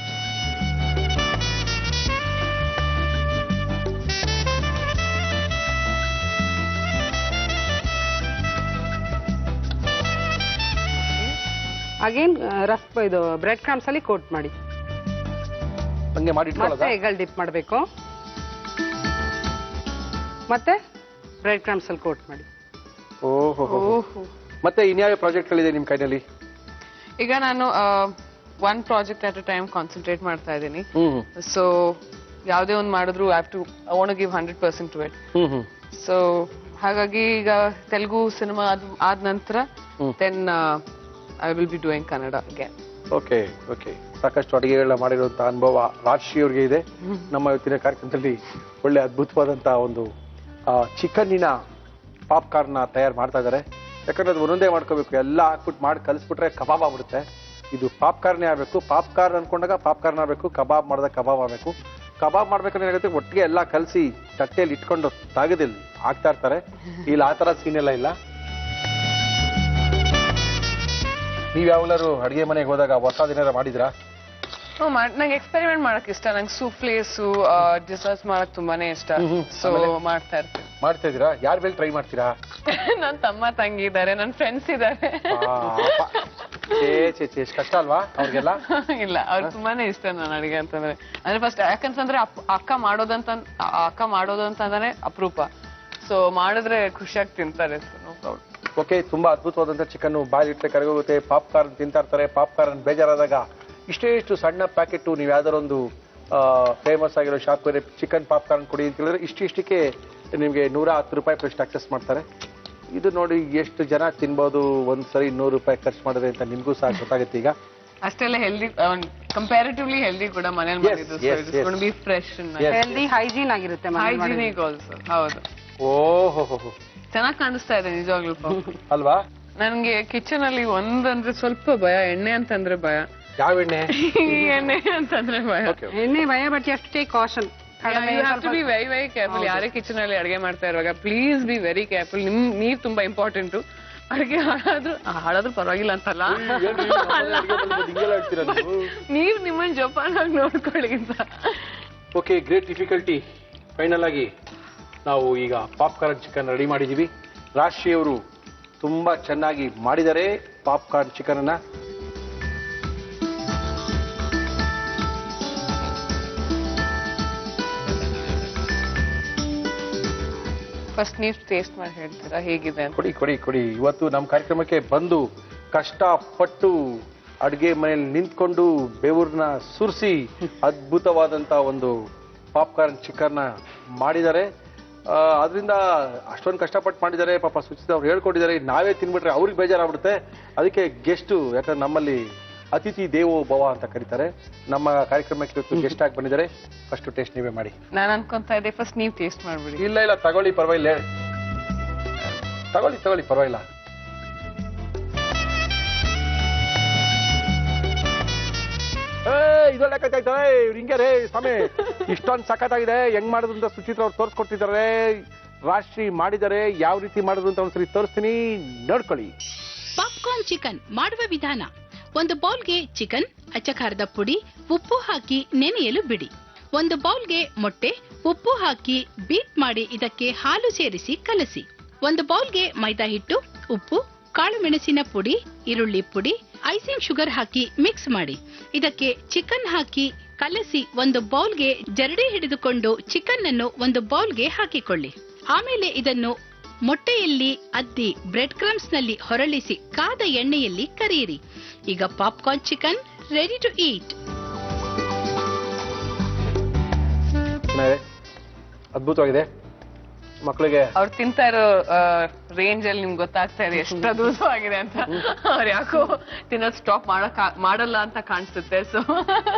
ಅಗೇನ್ ಇದು ಬ್ರೆಡ್ ಕ್ರಮ್ಸ್ ಅಲ್ಲಿ ಕೋಟ್ ಮಾಡಿ. ಮತ್ತೆ ಎಗ್ ಡಿಪ್ ಮಾಡಬೇಕು. ಮತ್ತೆ ಬ್ರೆಡ್ ಕ್ರಮ್ಸ್ ಅಲ್ಲಿ ಕೋಟ್ ಮಾಡಿ. ಮತ್ತೆ ಇನ್ಯಾವ ಪ್ರಾಜೆಕ್ಟ್ ಗಳಿದೆ ನಿಮ್ ಕೈನಲ್ಲಿ? ಈಗ ನಾನು one project at a time concentrate ಮಾಡ್ತಾ ಇದ್ದೀನಿ. ಸೊ ಯಾವುದೇ ಒಂದು ಮಾಡಿದ್ರು I want to give 100% to it. So ಹಾಗಾಗಿ ಈಗ ತೆಲುಗು ಸಿನಿಮಾ ಆದ ನಂತರ then I will be doing Kannada again. Okay, ಸಾಕಷ್ಟು ಅಡಿಗೆಗಳನ್ನ ಮಾಡಿರುವಂತಹ ಅನುಭವ ರಾಶಿ ಅವ್ರಿಗೆ ಇದೆ. ನಮ್ಮ ಇವತ್ತಿನ ಕಾರ್ಯಕ್ರಮದಲ್ಲಿ ಒಳ್ಳೆ ಅದ್ಭುತವಾದಂತಹ ಒಂದು ಚಿಕನ್ನಿನ ಪಾಪ್ಕಾರ್ನ್ ತಯಾರು ಮಾಡ್ತಾ ಇದ್ದಾರೆ. ಯಾಕಂದ್ರೆ ಅದು ಒಂದೊಂದೇ ಮಾಡ್ಕೋಬೇಕು, ಎಲ್ಲ ಹಾಕ್ಬಿಟ್ಟು ಮಾಡಿ ಕಲಿಸ್ಬಿಟ್ರೆ ಕಬಾಬ್ ಆಗ್ಬಿಡುತ್ತೆ. ಇದು ಪಾಪ್ಕಾರ್ನೇ ಆಗಬೇಕು. ಪಾಪ್ಕಾರ್ನ್ ಅನ್ಕೊಂಡಾಗ ಪಾಪ್ಕಾರ್ನ್ ಆಗಬೇಕು, ಕಬಾಬ್ ಮಾಡಿದಾಗ ಕಬಾಬ್ ಆಗಬೇಕು. ಕಬಾಬ್ ಮಾಡ್ಬೇಕಂದ್ರೆ ಏನಾಗುತ್ತೆ, ಒಟ್ಟಿಗೆ ಎಲ್ಲ ಕಲಸಿ ತಟ್ಟೆಯಲ್ಲಿ ಇಟ್ಕೊಂಡು ತಾಗದಲ್ಲಿ ಹಾಕ್ತಾ ಇರ್ತಾರೆ. ಇಲ್ಲಿ ಆ ತರ ಸೀನ್ ಎಲ್ಲ ಇಲ್ಲ. ನೀವ್ ಯಾವಾಗಲಾರು ಅಡಿಗೆ ಮನೆಗೆ ಹೋದಾಗ ಹೊಸದೇನಾರ ಮಾಡಿದ್ರಾ? ನಂಗೆ ಎಕ್ಸ್ಪೆರಿಮೆಂಟ್ ಮಾಡಕ್ ಇಷ್ಟ. ನಂಗೆ ಸೂಫ್ಲೇಸು ಡಿಸರ್ಟ್ಸ್ ಮಾಡಕ್ ತುಂಬಾನೇ ಇಷ್ಟ. ಸೊ ಮಾಡ್ತಾ ಇರ್ತೀನಿ. ಮಾಡ್ತಾ ಇದೀರಾ? ಯಾರ ಮೇಲೆ ಟ್ರೈ ಮಾಡ್ತೀರಾ? ನನ್ ತಮ್ಮ ತಂಗಿ ಇದಾರೆ, ನನ್ ಫ್ರೆಂಡ್ಸ್ ಇದಾರೆ. ಕಷ್ಟ ಅಲ್ವಾ ಅವ್ರಿಗೆಲ್ಲ? ಇಲ್ಲ, ಅವ್ರಿಗೆ ತುಂಬಾನೇ ಇಷ್ಟ ನಾನು ಅಡಿಗೆ ಅಂತಂದ್ರೆ. ಅಂದ್ರೆ ಫಸ್ಟ್ ಯಾಕಂತಂದ್ರೆ ಅಕ್ಕ ಮಾಡೋದು ಅಂತಂದ್ರೆ ಅಪರೂಪ. ಸೊ ಮಾಡಿದ್ರೆ ಖುಷಿಯಾಗಿ ತಿಂತಾರೆ. No problem. ಓಕೆ, ತುಂಬಾ ಅದ್ಭುತವಾದಂತ ಚಿಕನ್ ಬಾಯಲ್ಲಿ ಇಟ್ಟರೆ ಕರಗೋಗುತ್ತೆ. ಪಾಪ್ಕಾರ್ನ್ ತಿಂತಾ ಇರ್ತಾರೆ. ಪಾಪ್ಕಾರ್ನ್ ಬೇಜಾರಾದಾಗ ಇಷ್ಟು ಸಣ್ಣ ಪ್ಯಾಕೆಟ್ ನೀವು ಯಾವ್ದಾರೊಂದು ಫೇಮಸ್ ಆಗಿರೋ ಶಾಪ್ ಚಿಕನ್ ಪಾಪ್ಕಾರ್ನ್ ಕೊಡಿ ಅಂತ ಹೇಳಿದ್ರೆ ಇಷ್ಟಕ್ಕೆ ನಿಮಗೆ 110 ರೂಪಾಯಿ ಪ್ಲಸ್ ಅಕ್ಸೆಸ್ ಮಾಡ್ತಾರೆ. ಇದು ನೋಡಿ ಎಷ್ಟು ಜನ ತಿನ್ಬೋದು, ಒಂದ್ಸರಿ 100 ರೂಪಾಯಿ ಖರ್ಚು ಮಾಡಿದ್ರೆ ಅಂತ ನಿಮ್ಗೂ ಸಹ ಗೊತ್ತಾಗುತ್ತೆ. ಈಗ ಅಷ್ಟೆಲ್ಲ ಹೆಲ್ದಿ, ಕಂಪ್ಯಾರಿಟಿವ್ಲಿ ಹೆಲ್ದಿ ಕೂಡ ಮನೇಲಿ ಮಾಡಿದ್ದು. ಬಿ ಫ್ರೆಶ್, ಹೆಲ್ದಿ, ಹೈಜೀನ್ ಆಗಿರುತ್ತೆ. Hygienic also. ಹೌದು. ಓಹೋ, ಚೆನ್ನಾಗಿ ಕಾಣಿಸ್ತಾ ಇದೆ ನಿಜವಾಗ್ಲೂ ಅಲ್ವಾ? ನನ್ಗೆ ಕಿಚನ್ ಅಲ್ಲಿ ಒಂದಂದ್ರೆ ಸ್ವಲ್ಪ ಭಯ, ಎಣ್ಣೆ ಅಂತಂದ್ರೆ ಭಯ. ಯಾವ ಎಣ್ಣೆ? ಎಣ್ಣೆ ಅಂತಂದ್ರೆ ಭಯ. ಎಣ್ಣೆ ಭಯ, but you have to take caution. You have to be very very careful. ಯಾರೇ ಕಿಚನ್ ಅಲ್ಲಿ ಅಡಿಗೆ ಮಾಡ್ತಾ ಇರುವಾಗ ಪ್ಲೀಸ್ ಬಿ ವೆರಿ ಕೇರ್ಫುಲ್. ನೀರ್ ತುಂಬಾ ಇಂಪಾರ್ಟೆಂಟ್. ಅಡಿಗೆ ಹಾಳಾದ್ರೂ ಪರವಾಗಿಲ್ಲ ಅಂತಲ್ಲ, ನೀವ್ ನಿಮ್ಮನ್ನ ಜೋಪಾನಾಗಿ ನೋಡ್ಕೊಳ್ಳಿ ಅಂತ. Okay, great difficulty. ಫೈನಲ್ ಆಗಿ ನಾವು ಈಗ ಪಾಪ್ಕಾರ್ನ್ ಚಿಕನ್ ರೆಡಿ ಮಾಡಿದೀವಿ. ರಾಶಿ ಅವರು ತುಂಬಾ ಚೆನ್ನಾಗಿ ಮಾಡಿದ್ದಾರೆ ಪಾಪ್ಕಾರ್ನ್ ಚಿಕನ್ ಅನ್ನ. ಫಸ್ಟ್ ನೀವು ಟೇಸ್ಟ್ ಮಾಡಿ ಹೇಳ್ತೀರಾ ಹೇಗಿದೆ ಅಂತ? ಕೊಡಿ. ಇವತ್ತು ನಮ್ಮ ಕಾರ್ಯಕ್ರಮಕ್ಕೆ ಬಂದು ಕಷ್ಟಪಟ್ಟು ಅಡುಗೆ ಮನೆಯಲ್ಲಿ ನಿಂತ್ಕೊಂಡು ಬೆವರನ್ನ ಸುರಿಸಿ ಅದ್ಭುತವಾದಂತ ಒಂದು ಪಾಪ್ಕಾರ್ನ್ ಚಿಕನ್ ಮಾಡಿದ್ದಾರೆ. ಅದರಿಂದ ಅಷ್ಟೊಂದು ಕಷ್ಟಪಟ್ಟು ಮಾಡಿದ್ದಾರೆ. ಪಾಪ ಸುಚಿತ ಅವ್ರು ಹೇಳ್ಕೊಟ್ಟಿದ್ದಾರೆ. ನಾವೇ ತಿನ್ಬಿಟ್ರೆ ಅವ್ರಿಗೆ ಬೇಜಾರಾಗ್ಬಿಡುತ್ತೆ. ಅದಕ್ಕೆ ಗೆಸ್ಟು, ಯಾಕಂದ್ರೆ ನಮ್ಮಲ್ಲಿ ಅತಿಥಿ ದೇವೋ ಭವ ಅಂತ ಕರೀತಾರೆ. ನಮ್ಮ ಕಾರ್ಯಕ್ರಮಕ್ಕೆ ಇವತ್ತು ಗೆಸ್ಟ್ ಆಗಿ ಬಂದಿದ್ದಾರೆ. ಫಸ್ಟ್ ಟೇಸ್ಟ್ ನೀವೇ ಮಾಡಿ. ನಾನು ಅನ್ಕೊಂತಾ ಇದ್ದೆ ಫಸ್ಟ್ ನೀವು ಟೇಸ್ಟ್ ಮಾಡ್ಬಿಡಿ. ಇಲ್ಲ ತಗೊಳ್ಳಿ, ಪರವಾಗಿಲ್ಲ, ತಗೊಳ್ಳಿ ಪರವಾಗಿಲ್ಲ. ಇದೊಳ್ಳೆ ಹಿಂಗೆ ರೇ ಸ್ವಾಮಿ, ಇಷ್ಟೊಂದು ಸಖತ್ತಾಗಿದೆ. ಹೆಂಗ್ ಮಾಡುದು ಅಂತ ಸುಚಿತ್ರ ಅವ್ರು ತೋರಿಸ್ಕೊಟ್ಟಿದ್ದಾರೆ. ರಾಶಿ ಮಾಡಿದ್ದಾರೆ, ಯಾವ ರೀತಿ ಮಾಡುದು ಅಂತ ಒಂದ್ಸರಿ ತೋರಿಸ್ತೀನಿ, ನೋಡ್ಕೊಳ್ಳಿ. ಪಾಪ್ಕಾರ್ನ್ ಚಿಕನ್ ಮಾಡುವ ವಿಧಾನ: ಒಂದು ಬೌಲ್ಗೆ ಚಿಕನ್, ಅಚ್ಚಖಾರದ ಪುಡಿ, ಉಪ್ಪು ಹಾಕಿ ನೆನೆಯಲು ಬಿಡಿ. ಒಂದು ಬೌಲ್ಗೆ ಮೊಟ್ಟೆ, ಉಪ್ಪು ಹಾಕಿ ಬೀಟ್ ಮಾಡಿ ಇದಕ್ಕೆ ಹಾಲು ಸೇರಿಸಿ ಕಲಸಿ. ಒಂದು ಬೌಲ್ಗೆ ಮೈದಾ ಹಿಟ್ಟು, ಉಪ್ಪು, ಕಾಳು ಮೆಣಸಿನ ಪುಡಿ, ಈರುಳ್ಳಿ ಪುಡಿ, ಐಸಿಂಗ್ ಶುಗರ್ ಹಾಕಿ ಮಿಕ್ಸ್ ಮಾಡಿ. ಇದಕ್ಕೆ ಚಿಕನ್ ಹಾಕಿ ಕಲಸಿ ಒಂದು ಬೌಲ್ಗೆ ಜರಡಿ ಹಿಡಿದುಕೊಂಡು ಚಿಕನ್ ಅನ್ನು ಒಂದು ಬೌಲ್ಗೆ ಹಾಕಿಕೊಳ್ಳಿ. ಆಮೇಲೆ ಇದನ್ನು ಮೊಟ್ಟೆಯಲ್ಲಿ ಅದ್ದಿ ಬ್ರೆಡ್ ಕ್ರಮ್ಸ್ ನಲ್ಲಿ ಹೊರಳಿಸಿ ಕಾದ ಎಣ್ಣೆಯಲ್ಲಿ ಕರಿಯಿರಿ. ಈಗ popcorn chicken ready to eat. ಅದ್ಭುತವಾಗಿದೆ. ಮಕ್ಕಳಿಗೆ ಅವ್ರು ತಿಂತಾ ಇರೋ ರೇಂಜ್ ಅಲ್ಲಿ ನಿಮ್ಗೆ ಗೊತ್ತಾಗ್ತಾ ಇದೆ ಎಷ್ಟು ಅದ್ಭುತವಾಗಿದೆ ಅಂತ. ಅವ್ರು ಯಾಕೋ ತಿನ್ನೋದು ಸ್ಟಾಪ್ ಮಾಡಲ್ಲ ಅಂತ ಕಾಣಿಸುತ್ತೆ. ಸೊ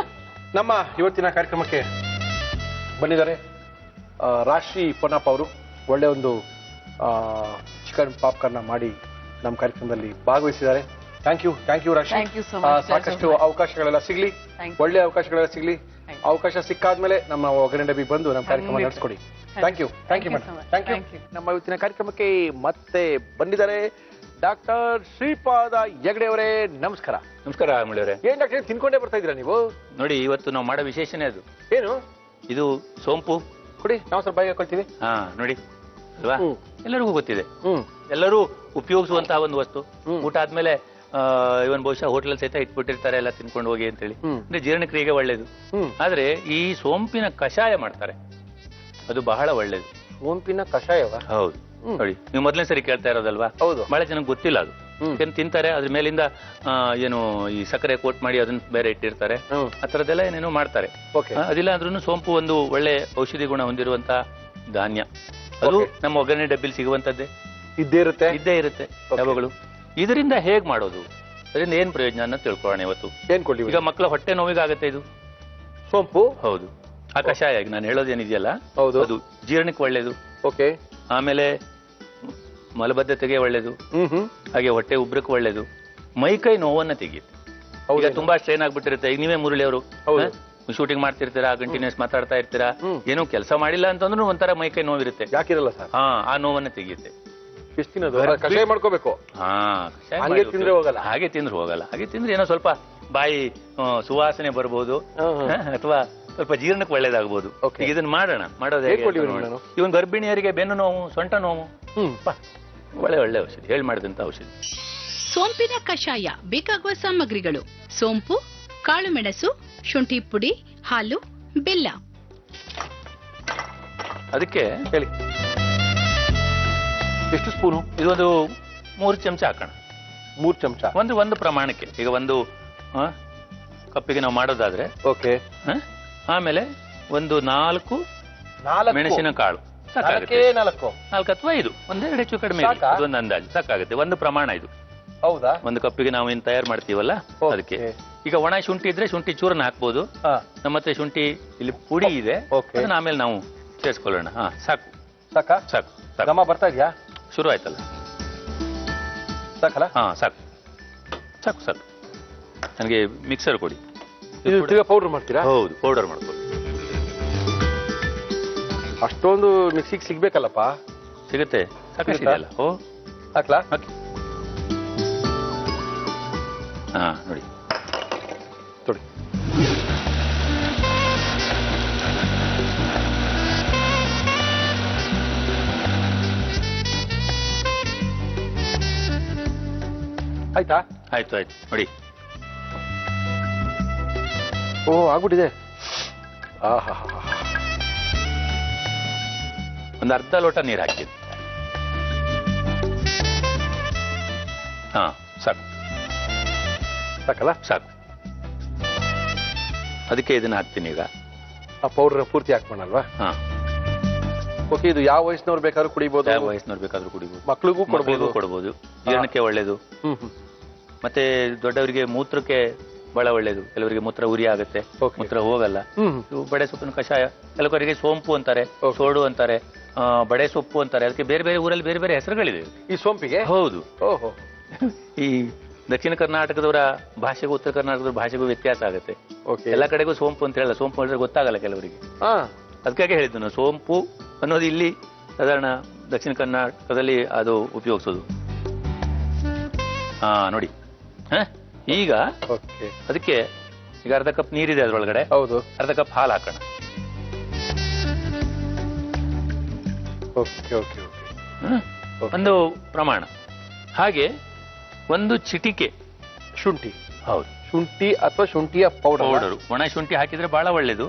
ನಮ್ಮ ಇವತ್ತಿನ ಕಾರ್ಯಕ್ರಮಕ್ಕೆ ಬಂದಿದ್ದಾರೆ ರಾಶಿ ಪೊನ್ನಪ್ಪ ಅವರು. ಒಳ್ಳೆ ಒಂದು ಚಿಕನ್ ಪಾಪ್ಕಾರ್ನ್ ಮಾಡಿ ನಮ್ಮ ಕಾರ್ಯಕ್ರಮದಲ್ಲಿ ಭಾಗವಹಿಸಿದ್ದಾರೆ. ಥ್ಯಾಂಕ್ ಯು ರಾಶಿ. Thank you so much. ಸಾಕಷ್ಟು ಅವಕಾಶಗಳೆಲ್ಲ ಸಿಗ್ಲಿ, ಒಳ್ಳೆ ಅವಕಾಶಗಳೆಲ್ಲ ಸಿಗ್ಲಿ. ಅವಕಾಶ ಸಿಕ್ಕಾದ್ಮೇಲೆ ನಮ್ಮ ಒಗ್ಗರಣೆ ಡಬ್ಬಿ ಬಂದು ನಮ್ಮ ಕಾರ್ಯಕ್ರಮ ನಡೆಸ್ಕೊಡಿ. Thank you madam. Thank you. ನಮ್ಮ ಇವತ್ತಿನ ಕಾರ್ಯಕ್ರಮಕ್ಕೆ ಮತ್ತೆ ಬಂದಿದ್ದಾರೆ ಡಾಕ್ಟರ್ ಶ್ರೀಪಾದ ಹೆಗ್ಡೆ ಅವರೇ. ನಮಸ್ಕಾರ. ನಮಸ್ಕಾರ ಮುಳಿಯವರೇ. ಏನ್ ಡಾಕ್ಟರ್ ತಿನ್ಕೊಂಡೇ ಬರ್ತಾ ಇದ್ದೀರಾ ನೀವು? ನೋಡಿ, ಇವತ್ತು ನಾವು ಮಾಡೋ ವಿಶೇಷನೇ ಅದು. ಏನು ಇದು ಸೋಂಪು. ಕೊಡಿ, ನಾವು ಸ್ವಲ್ಪ ಬಾಯಿಗೆ ಹಾಕೊಳ್ತೀವಿ. ನೋಡಿ ಅಲ್ವಾ, ಎಲ್ಲರಿಗೂ ಗೊತ್ತಿದೆ, ಎಲ್ಲರೂ ಉಪಯೋಗಿಸುವಂತಹ ಒಂದು ವಸ್ತು. ಊಟ ಆದ್ಮೇಲೆ ಇವನ್ ಬಹುಶಃ ಹೋಟೆಲ್ ಸಹಿತ ಇಟ್ಬಿಟ್ಟಿರ್ತಾರೆ, ಎಲ್ಲ ತಿನ್ಕೊಂಡು ಹೋಗಿ ಅಂತ ಹೇಳಿ. ಅಂದ್ರೆ ಜೀರ್ಣಕ್ರಿಯೆಗೆ ಒಳ್ಳೇದು. ಆದ್ರೆ ಈ ಸೋಂಪಿನ ಕಷಾಯ ಮಾಡ್ತಾರೆ, ಅದು ಬಹಳ ಒಳ್ಳೇದು. ಸೋಂಪಿನ ಕಷಾಯವ? ಹೌದು. ನೋಡಿ, ನೀವು ಮೊದಲನೇ ಸರಿ ಕೇಳ್ತಾ ಇರೋದಲ್ವಾ? ಹೌದು. ಬಹಳ ಜನಕ್ಕೆ ಗೊತ್ತಿಲ್ಲ ಅದು. ಏನ್ ತಿಂತಾರೆ, ಅದ್ರ ಮೇಲಿಂದ ಏನು ಈ ಸಕ್ಕರೆ ಕೋಟ್ ಮಾಡಿ ಅದನ್ನ ಬೇರೆ ಇಟ್ಟಿರ್ತಾರೆ, ಆ ತರದೆಲ್ಲ ಏನೇನೋ ಮಾಡ್ತಾರೆ. ಅದಿಲ್ಲ ಅಂದ್ರೂ ಸೋಂಪು ಒಂದು ಒಳ್ಳೆ ಔಷಧಿ ಗುಣ ಹೊಂದಿರುವಂತ ಧಾನ್ಯ. ಅದು ನಮ್ಮ ಒಗ್ಗರಣೆ ಡಬ್ಬಿಲ್ ಸಿಗುವಂತದ್ದೇ ಇದ್ದೇ ಇರುತ್ತೆ ಯಾವಾಗಲೂ. ಇದರಿಂದ ಹೇಗ್ ಮಾಡೋದು, ಅದರಿಂದ ಏನ್ ಪ್ರಯೋಜನ ಅನ್ನೋ ತಿಳ್ಕೊಳ್ಳೋಣ ಇವತ್ತು. ಏನ್ ಕೊಡ್ಲಿ? ಈಗ ಮಕ್ಕಳ ಹೊಟ್ಟೆ ನೋವಿಗಾಗತ್ತೆ ಇದು ಸೋಂಪು. ಹೌದು. ಆ ಕಷಾಯ ಈಗ ನಾನು ಹೇಳೋದೇನಿದೆಯಲ್ಲ, ಹೌದು, ಅದು ಜೀರ್ಣಕ್ಕೆ ಒಳ್ಳೇದು. ಓಕೆ. ಆಮೇಲೆ ಮಲಬದ್ಧತೆಗೆ ಒಳ್ಳೇದು, ಹಾಗೆ ಹೊಟ್ಟೆ ಉಬ್ರಕ್ಕೆ ಒಳ್ಳೇದು, ಮೈಕೈ ನೋವನ್ನ ತೆಗೆಯುತ್ತೆ. ಈಗ ತುಂಬಾ ಸ್ಟ್ರೈನ್ ಆಗ್ಬಿಟ್ಟಿರುತ್ತೆ. ಈಗ ನೀವೇ ಮುರಳಿ ಅವರು ಶೂಟಿಂಗ್ ಮಾಡ್ತಿರ್ತೀರಾ, ಕಂಟಿನ್ಯೂಸ್ ಮಾತಾಡ್ತಾ ಇರ್ತೀರಾ, ಏನೋ ಕೆಲಸ ಮಾಡಿಲ್ಲ ಅಂತಂದ್ರೂ ಒಂಥರ ಮೈಕೈ ನೋವಿರುತ್ತೆ. ಯಾಕಿರಲ್ಲ ಸರ್? ಆ ನೋವನ್ನ ತೆಗೆಯುತ್ತೆ. ಎಷ್ಟು ದಿನ ಕಷಾಯ ಮಾಡ್ಕೋಬೇಕು? ಹಾಗೆ ತಿಂದ್ರೆ ಹೋಗಲ್ಲ. ಹಾಗೆ ತಿಂದ್ರೆ ಏನೋ ಸ್ವಲ್ಪ ಬಾಯಿ ಸುವಾಸನೆ ಬರ್ಬೋದು, ಅಥವಾ ಸ್ವಲ್ಪ ಜೀರ್ಣಕ್ಕೆ ಒಳ್ಳೇದಾಗಬಹುದು. ಇದನ್ನ ಮಾಡೋದೇ ಇವನ್ ಗರ್ಭಿಣಿಯರಿಗೆ ಬೆನ್ನು ನೋವು, ಸೊಂಟ ನೋವು, ಒಳ್ಳೆ ಔಷಧಿ, ಹೇಳಿ ಮಾಡಿದಂತ ಔಷಧಿ. ಸೋಂಪಿನ ಕಷಾಯ ಬೇಕಾಗುವ ಸಾಮಗ್ರಿಗಳು: ಸೋಂಪು, ಕಾಳುಮೆಣಸು, ಶುಂಠಿ ಪುಡಿ, ಹಾಲು, ಬೆಲ್ಲ. ಅದಕ್ಕೆ ಹೇಳಿ, ಎಷ್ಟು ಸ್ಪೂನು? ಇದೊಂದು 3 ಚಮಚ ಹಾಕೋಣ. 3 ಚಮಚ ಒಂದು ಪ್ರಮಾಣಕ್ಕೆ. ಈಗ ಒಂದು ಕಪ್ಪಿಗೆ ನಾವು ಮಾಡೋದಾದ್ರೆ ಓಕೆ. ಆಮೇಲೆ ಒಂದು 4 ಮೆಣಸಿನ ಕಾಳು ಸಾಕಾಗುತ್ತೆ. 4 ಅಥವಾ 5, ಒಂದೆರಡು ಹೆಚ್ಚು ಕಡಿಮೆ, ಅದೊಂದು ಅಂದಾಜು ಸಾಕಾಗುತ್ತೆ. ಒಂದು ಪ್ರಮಾಣ ಇದು. ಹೌದಾ? ಒಂದು ಕಪ್ಪಿಗೆ ನಾವು ಏನ್ ತಯಾರು ಮಾಡ್ತೀವಲ್ಲ ಅದಕ್ಕೆ. ಈಗ ಒಣ ಶುಂಠಿ ಇದ್ರೆ ಶುಂಠಿ ಚೂರನ್ನ ಹಾಕ್ಬೋದು. ನಮ್ಮ ಹತ್ರ ಶುಂಠಿ ಇಲ್ಲಿ ಪುಡಿ ಇದೆ, ಅದನ್ನ ಆಮೇಲೆ ನಾವು ಸೇರಿಸ್ಕೊಳ್ಳೋಣ. ಸಾಕು. ಬರ್ತಾ ಇದೆಯಾ? ಶುರು ಆಯ್ತಲ್ಲ? ಸಾಕಲ್ಲ? ಸಾಕು. ನನಗೆ ಮಿಕ್ಸರ್ ಕೊಡಿ. ಇದು ಪೌಡರ್ ಮಾಡ್ತೀರಾ? ಹೌದು, ಪೌಡರ್ ಮಾಡ್ಕೊಳ್ಳಿ. ಅಷ್ಟೊಂದು ಮಿಕ್ಸಿಗೆ ಸಿಗ್ಬೇಕಲ್ಲಪ್ಪ? ಸಿಗುತ್ತೆ, ಸಾಕಷ್ಟಿದೆಯಲ್ಲ. ಹಾಕ್ಲಾ? ನೋಡಿ ಆಯ್ತಾ? ಆಯ್ತು ನೋಡಿ. ಆಗ್ಬಿಟ್ಟಿದೆ. ಒಂದು ಅರ್ಧ ಲೋಟ ನೀರು ಹಾಕಿ. ಸಾಕಲ್ಲ? ಸಾಕು. ಅದಕ್ಕೆ ಇದನ್ನ ಹಾಕ್ತೀನಿ ಈಗ. ಆ ಪೌಡರ್ ಪೂರ್ತಿ ಹಾಕ್ಬೋಣಲ್ವಾ? ಓಕೆ. ಇದು ಯಾವ ವಯಸ್ಸಿನವ್ರು ಬೇಕಾದ್ರೂ ಕುಡಿಬಹುದು? ಯಾವ ವಯಸ್ಸಿನವ್ರು ಬೇಕಾದ್ರೂ ಕುಡಿಬಹುದು. ಮಕ್ಕಳಿಗೂ ಕೊಡಬಹುದು. ಜೀರ್ಣಕ್ಕೆ ಒಳ್ಳೇದು. ಮತ್ತೆ ದೊಡ್ಡವರಿಗೆ ಮೂತ್ರಕ್ಕೆ ಬಹಳ ಒಳ್ಳೇದು. ಕೆಲವರಿಗೆ ಮೂತ್ರ ಉರಿ ಆಗುತ್ತೆ, Okay. ಮೂತ್ರ ಹೋಗಲ್ಲ. ಇವು ಬಡೆ ಸೊಪ್ಪಿನ ಕಷಾಯ, ಕೆಲವರಿಗೆ ಸೋಂಪು ಅಂತಾರೆ, ಸೋಡು ಅಂತಾರೆ, ಬಡೆ ಸೊಪ್ಪು ಅಂತಾರೆ. ಅದಕ್ಕೆ ಬೇರೆ ಬೇರೆ ಊರಲ್ಲಿ ಬೇರೆ ಬೇರೆ ಹೆಸರುಗಳಿದೆ ಈ ಸೋಂಪಿಗೆ. ಹೌದು. ಓಹೋ. ಈ ದಕ್ಷಿಣ ಕರ್ನಾಟಕದವರ ಭಾಷೆಗೂ ಉತ್ತರ ಕರ್ನಾಟಕದ ಭಾಷೆಗೂ ವ್ಯತ್ಯಾಸ ಆಗುತ್ತೆ. ಓಕೆ. ಎಲ್ಲ ಕಡೆಗೂ ಸೋಂಪು ಅಂತ ಹೇಳಲ್ಲ, ಸೋಂಪು ಹೇಳಿದ್ರೆ ಗೊತ್ತಾಗಲ್ಲ ಕೆಲವರಿಗೆ. ಹಾ. ಅದಕ್ಕಾಗಿ ಹೇಳಿದ್ದು ನಾವು ಸೋಂಪು ಅನ್ನೋದು ಇಲ್ಲಿ ಸಾಧಾರಣ ದಕ್ಷಿಣ ಕರ್ನಾಟಕದಲ್ಲಿ ಅದು ಉಪಯೋಗಿಸೋದು. ನೋಡಿ ಈಗ ಓಕೆ. ಅದಕ್ಕೆ ಈಗ ಅರ್ಧ ಕಪ್ ನೀರಿದೆ ಅದ್ರೊಳಗಡೆ, ಹೌದು. ಅರ್ಧ ಕಪ್ ಹಾಲು ಹಾಕೋಣ. Okay okay okay. ಒಂದು ಪ್ರಮಾಣ. ಹಾಗೆ ಒಂದು ಚಿಟಿಕೆ ಶುಂಠಿ. ಹೌದು, ಶುಂಠಿ ಅಥವಾ ಶುಂಠಿಯ ಪೌಡರು. ಒಣ ಶುಂಠಿ ಹಾಕಿದ್ರೆ ಬಹಳ ಒಳ್ಳೇದು,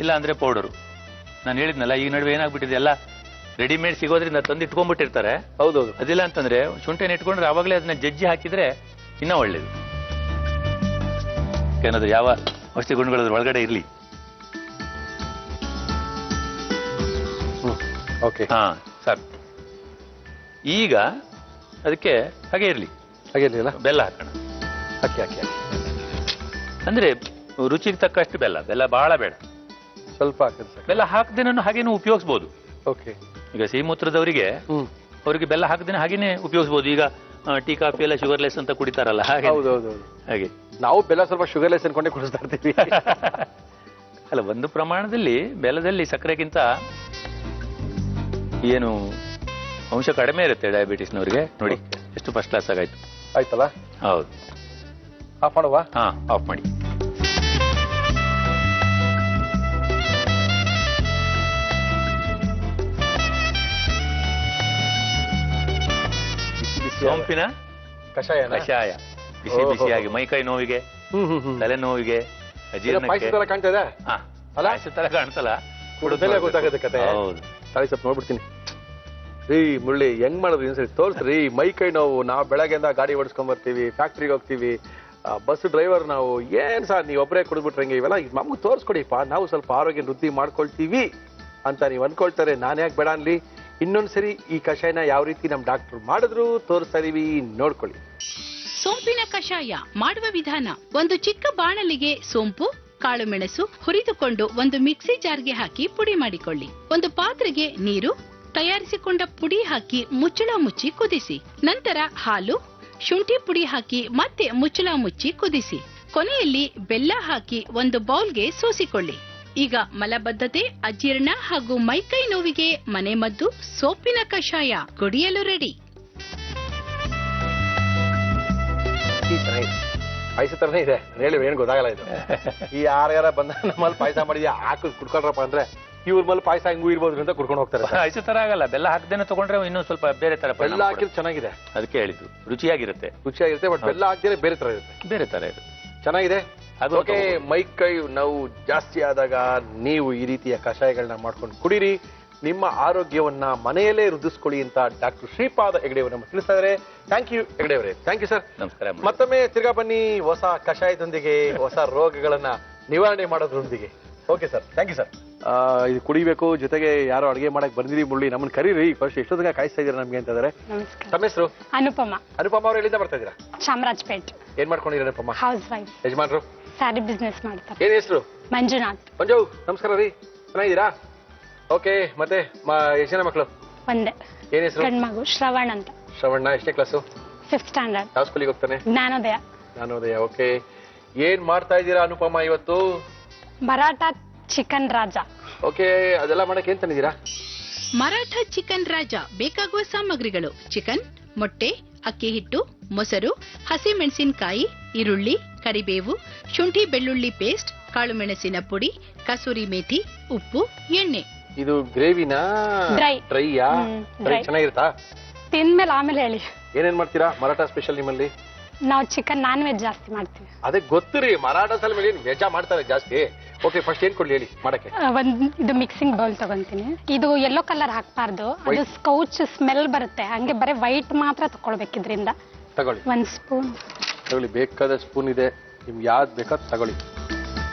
ಇಲ್ಲ ಅಂದ್ರೆ ಪೌಡರು. ನಾನು ಹೇಳಿದ್ನಲ್ಲ, ಈ ನಡುವೆ ಏನಾಗ್ಬಿಟ್ಟಿದೆ, ಎಲ್ಲ ರೆಡಿಮೇಡ್ ಸಿಗೋದ್ರಿಂದ ತಂದು ಇಟ್ಕೊಂಡ್ಬಿಟ್ಟಿರ್ತಾರೆ. ಹೌದೌದು. ಅದಿಲ್ಲ ಅಂತಂದ್ರೆ ಶುಂಠಿನ ಇಟ್ಕೊಂಡ್ರೆ ಆವಾಗಲೇ ಅದನ್ನ ಜಜ್ಜಿ ಹಾಕಿದ್ರೆ ಇನ್ನ ಒಳ್ಳೇದು. ಏನಾದ್ರು ಯಾವ ಔಷಧಿ ಗುಣಗಳು ಒಳಗಡೆ ಇರ್ಲಿ. ಓಕೆ. ಸಾಕು. ಈಗ ಅದಕ್ಕೆ ಹಾಗೆ ಇರ್ಲಿ, ಹಾಗೆ ಇರಲಿಲ್ಲ. ಬೆಲ್ಲ ಹಾಕೋಣ. ಹಾಕಿ ಹಾಕಿ ಹಾಕಿ. ಅಂದ್ರೆ ರುಚಿಗೆ ತಕ್ಕಷ್ಟು ಬೆಲ್ಲ. ಬೆಲ್ಲ ಬಹಳ ಬೇಡ, ಸ್ವಲ್ಪ ಹಾಕಿದ್ರೆ ಸಾಕು. ಬೆಲ್ಲ ಹಾಕದೇನೂ ಹಾಗೇನು ಉಪಯೋಗಿಸಬಹುದು. ಓಕೆ. ಈಗ ಸಿಹಿ ಮೂತ್ರದವರಿಗೆ ಅವರಿಗೆ ಬೆಲ್ಲ ಹಾಕದೇನೆ ಹಾಗೇನೆ ಉಪಯೋಗಿಸಬಹುದು. ಈಗ ಟೀ ಕಾಫಿ ಎಲ್ಲ ಶುಗರ್ಲೆಸ್ ಅಂತ ಕುಡಿತಾರಲ್ಲ, ಹಾಗೆ. ಹೌದೌದು. ಹಾಗೆ ನಾವು ಬೆಲ್ಲ ಸ್ವಲ್ಪ ಶುಗರ್ಲೆಸ್ ಅನ್ಕೊಂಡೆ ಕುಡಿಸ್ತಾ ಇರ್ತೀವಿ. ಅಲ್ಲ, ಒಂದು ಪ್ರಮಾಣದಲ್ಲಿ ಬೆಲ್ಲದಲ್ಲಿ ಸಕ್ಕರೆಗಿಂತ ಏನು ಅಂಶ ಕಡಿಮೆ ಇರುತ್ತೆ ಡಯಾಬಿಟಿಸ್ನವರಿಗೆ. ನೋಡಿ ಎಷ್ಟು ಫಸ್ಟ್ ಕ್ಲಾಸ್ ಆಗಾಯ್ತು. ಆಯ್ತಲ್ಲ. ಹೌದು. ಆಫ್ ಮಾಡುವ. ಆಫ್ ಮಾಡಿ. ಸೋಂಪಿನ ಕಷಾಯ. ಕಷಾಯ ಬಿಸಿ ಬಿಸಿಯಾಗಿ ಮೈಕೈ ನೋವಿಗೆ, ತಲೆ ನೋವಿಗೆ, ಅಜೀರ್ಣಕ್ಕೆ. ಕಾಣ್ತಾ ಇದೆ ಅಲ್ಲ, ತರ ಕಾಣ್ತಲ್ಲ, ಕುಡಿದ್ಮೇಲೆ ಗೊತ್ತಾಗುತ್ತೆ ಕತೆ. ಹೌದು. ತಾಳಿ ಸ್ವಲ್ಪ ನೋಡ್ಬಿಡ್ತೀನಿ. ರೀ ಮುಳ್ಳಿ ಹೆಂಗ್ ಮಾಡಿದ್ರಿ ಸರಿ ತೋರಿಸ್ರಿ. ಮೈ ಕೈ ನೋವು. ನಾವು ಬೆಳಗ್ಗೆಯಿಂದ ಗಾಡಿ ಓಡಿಸ್ಕೊಂಡ್ ಬರ್ತೀವಿ, ಫ್ಯಾಕ್ಟ್ರಿಗೆ ಹೋಗ್ತೀವಿ, ಬಸ್ ಡ್ರೈವರ್ ನಾವು. ಏನ್ ಸರ್ ನೀವು ಒಬ್ಬರೇ ಕುಡಿದ್ಬಿಟ್ರಂಗೆ ಇವೆಲ್ಲ ನಮಗೂ ತೋರಿಸ್ಕೊಡಿಪ್ಪ, ನಾವು ಸ್ವಲ್ಪ ಆರೋಗ್ಯ ವೃದ್ಧಿ ಮಾಡ್ಕೊಳ್ತೀವಿ ಅಂತ ನೀವು ಅನ್ಕೊಳ್ತಾರೆ. ನಾನು ಯಾಕೆ ಬೇಡ ಅನ್ಲಿ. ಇನ್ನೊಂದ್ಸರಿ ಈ ಕಷಾಯನ ಯಾವ ರೀತಿ ನಮ್ ಡಾಕ್ಟರ್ ಮಾಡಿದ್ರು ತೋರಿಸ್ತಾ ಇದೀವಿ, ನೋಡ್ಕೊಳ್ಳಿ. ಸೋಂಪಿನ ಕಷಾಯ ಮಾಡುವ ವಿಧಾನ. ಒಂದು ಚಿಕ್ಕ ಬಾಣಲಿಗೆ ಸೋಂಪು, ಕಾಳುಮೆಣಸು ಹುರಿದುಕೊಂಡು ಒಂದು ಮಿಕ್ಸಿ ಜಾರ್ಗೆ ಹಾಕಿ ಪುಡಿ ಮಾಡಿಕೊಳ್ಳಿ. ಒಂದು ಪಾತ್ರೆಗೆ ನೀರು, ತಯಾರಿಸಿಕೊಂಡ ಪುಡಿ ಹಾಕಿ ಮುಚ್ಚಳ ಮುಚ್ಚಿ ಕುದಿಸಿ. ನಂತರ ಹಾಲು, ಶುಂಠಿ ಪುಡಿ ಹಾಕಿ ಮತ್ತೆ ಮುಚ್ಚಳ ಮುಚ್ಚಿ ಕುದಿಸಿ. ಕೊನೆಯಲ್ಲಿ ಬೆಲ್ಲ ಹಾಕಿ ಒಂದು ಬೌಲ್ಗೆ ಸೋಸಿಕೊಳ್ಳಿ. ಈಗ ಮಲಬದ್ಧತೆ, ಅಜೀರ್ಣ ಹಾಗೂ ಮೈಕೈ ನೋವಿಗೆ ಮನೆಮದ್ದು ಸೋಪಿನ ಕಷಾಯ ಕುಡಿಯಲು ರೆಡಿ. ಪಾಯಸ ತರನೇ ಇದೆ. ಹೇಳಿ ಏನ್ ಗೊತ್ತಾಗಲ್ಲ ಇದು. ಈ ಯಾರ್ಯಾರ ಬಂದ ನಮ್ಮಲ್ಲಿ ಪಾಯಸ ಮಾಡಿದ್ಯಾ ಹಾಕಿ ಕುಡ್ಕೊಳ್ರಪ್ಪ ಅಂದ್ರೆ ಇವ್ರ ಮೇಲೆ ಪಾಯಸ ಹೆಂಗೂ ಇರ್ಬೋದು ಅಂತ ಕುಡ್ಕೊಂಡು ಹೋಗ್ತಾರೆ. ಪಾಯಸ ತರ ಆಗಲ್ಲ, ಬೆಲ್ಲ ಹಾಕದೇನೆ ತಗೊಂಡ್ರೆ ಇನ್ನೂ ಸ್ವಲ್ಪ ಬೇರೆ ತರ. ಬೆಲ್ಲ ಹಾಕಿದ್ರೆ ಚೆನ್ನಾಗಿದೆ, ಅದಕ್ಕೆ ಹೇಳಿದ್ದು ರುಚಿಯಾಗಿರುತ್ತೆ. ರುಚಿಯಾಗಿರುತ್ತೆ. ಬಟ್ ಬೆಲ್ಲ ಹಾಕಿದ್ರೆ ಬೇರೆ ತರ ಇರುತ್ತೆ, ಬೇರೆ ತರ ಇರುತ್ತೆ. ಚೆನ್ನಾಗಿದೆ. ಅದು ಓಕೆ. ಮೈ ಕೈ ನೋವು ಜಾಸ್ತಿ ಆದಾಗ ನೀವು ಈ ರೀತಿಯ ಕಷಾಯಗಳನ್ನ ಮಾಡ್ಕೊಂಡು ಕುಡೀರಿ. ನಿಮ್ಮ ಆರೋಗ್ಯವನ್ನ ಮನೆಯಲ್ಲೇ ವೃದ್ಧಿಸ್ಕೊಳ್ಳಿ ಅಂತ ಡಾಕ್ಟರ್ ಶ್ರೀಪಾದ ಹೆಗಡೆ ಅವರು ನಮಗೆ ತಿಳಿಸ್ತಾ ಇದ್ದಾರೆ. ಥ್ಯಾಂಕ್ ಯು ಹೆಗಡೆ ಅವರೇ. Thank you sir. ನಮಸ್ಕಾರ. ಮತ್ತೊಮ್ಮೆ ತಿರ್ಗಾ ಬನ್ನಿ ಹೊಸ ಕಷಾಯದೊಂದಿಗೆ, ಹೊಸ ರೋಗಗಳನ್ನ ನಿವಾರಣೆ ಮಾಡೋದ್ರೊಂದಿಗೆ. Okay sir, thank you sir. ಇದು ಕುಡಿಬೇಕು, ಜೊತೆಗೆ ಯಾರೋ ಅಡುಗೆ ಮಾಡಕ್ ಬಂದಿದ್ದೀವಿ ಮುಳ್ಳಿ, ನಮ್ಮನ್ನ ಕರೀರಿ. ಫಸ್ಟ್ ಎಷ್ಟೊತ್ತಿಗೆ ಕಾಯಿಸ್ತಾ ಇದ್ದೀರಾ ನಮ್ಗೆ ಅಂತ ಇದ್ದಾರೆ. ತಮ್ಮ ಹೆಸರು? ಅನುಪಮ. ಅನುಪಮ ಅವ್ರು ಎಲ್ಲಿಂದ ಬರ್ತಾ ಇದ್ದೀರಾ? ಚಾಮರಾಜಪೇಟ್. ಏನ್ ಮಾಡ್ಕೊಂಡಿದ್ದೀರಾ ಅನುಪಮ? House wife. ಯಜಮಾನ್ರು? ಸ್ಯಾರಿ ಬಿಸ್ನೆಸ್ ಮಾಡ್ತಾರೆ. ಏನ್ ಹೆಸರು? ಮಂಜುನಾಥ್. ಮಂಜು, ನಮಸ್ಕಾರ ರೀ. ಚೆನ್ನಾಗಿದ್ದೀರಾ? ಓಕೆ. ಮತ್ತೆ ಎಷ್ಟು ಜನ ಮಕ್ಕಳು? ಒಂದೇ. ಏನ್ ಹೆಸರು? ಗಂಡ್ ಮಗು ಶ್ರವಣ್ ಅಂತ. ಶ್ರವಣ್ಣ ಎಷ್ಟೇ ಕ್ಲಾಸು? 5th standard. ಯಾವ ಸ್ಕೂಲಿಗೆ ಹೋಗ್ತಾನೆ? ಜ್ಞಾನೋದಯ. ಜ್ಞಾನೋದಯ. ಓಕೆ. ಏನ್ ಮಾಡ್ತಾ ಇದ್ದೀರಾ ಅನುಪಮ ಇವತ್ತು? ಮರಾಠ ಚಿಕನ್ ರಾಜ. ಓಕೆ. ಅದೆಲ್ಲ ಮಾಡಕ್ಕೆ ಏನ್ ತಂದಿದ್ದೀರಾ? ಮರಾಠ ಚಿಕನ್ ರಾಜ ಬೇಕಾಗುವ ಸಾಮಗ್ರಿಗಳು: ಚಿಕನ್, ಮೊಟ್ಟೆ, ಅಕ್ಕಿ ಹಿಟ್ಟು, ಮೊಸರು, ಹಸಿಮೆಣಸಿನಕಾಯಿ, ಈರುಳ್ಳಿ, ಕರಿಬೇವು, ಶುಂಠಿ ಬೆಳ್ಳುಳ್ಳಿ ಪೇಸ್ಟ್, ಕಾಳುಮೆಣಸಿನ ಪುಡಿ, ಕಸೂರಿ ಮೇಥಿ, ಉಪ್ಪು, ಎಣ್ಣೆ. ಇದು ಗ್ರೇವಿನಾ? ಡ್ರೈ. ಡ್ರೈಯಾ? ಡ್ರೈ ಚೆನ್ನಾಗಿರುತ್ತಾ? ತಿಂದ್ಮೇಲೆ ಆಮೇಲೆ ಹೇಳಿ. ಏನೇನ್ ಮಾಡ್ತೀರಾ ಮರಾಠ ಸ್ಪೆಷಲ್ ನಿಮ್ಮಲ್ಲಿ? ನಾವು ಚಿಕನ್ ನಾನ್ ವೆಜ್ ಜಾಸ್ತಿ ಮಾಡ್ತೀವಿ. ಅದೇ ಗೊತ್ತು ರೀ, ಮರಾಠ ಸಲ ಮೇಲೆ ಏನ್ ವೆಜ್ ಮಾಡ್ತಾರೆ ಜಾಸ್ತಿ. ಓಕೆ, ಫಸ್ಟ್ ಏನ್ ಕೊಡ್ಲಿ ಹೇಳಿ ಮಾಡಕ್ಕೆ? ಇದು ಮಿಕ್ಸಿಂಗ್ ಬೌಲ್ ತಗೊಂತೀನಿ. ಇದು ಯೆಲ್ಲೋ ಕಲರ್ ಹಾಕ್ಬಾರ್ದು, ಅದು ಸ್ಕೌಚ್ ಸ್ಮೆಲ್ ಬರುತ್ತೆ. ಹಂಗೆ ಬರೀ ವೈಟ್ ಮಾತ್ರ ತಗೊಳ್ಬೇಕಿದ್ರಿಂದ. ತಗೊಳ್ಳಿ. 1 ಸ್ಪೂನ್ ತಗೊಳ್ಳಿ. ಬೇಕಾದ ಸ್ಪೂನ್ ಇದೆ, ನಿಮ್ಗೆ ಯಾವ್ದು ಬೇಕಾದ್ ತಗೊಳ್ಳಿ.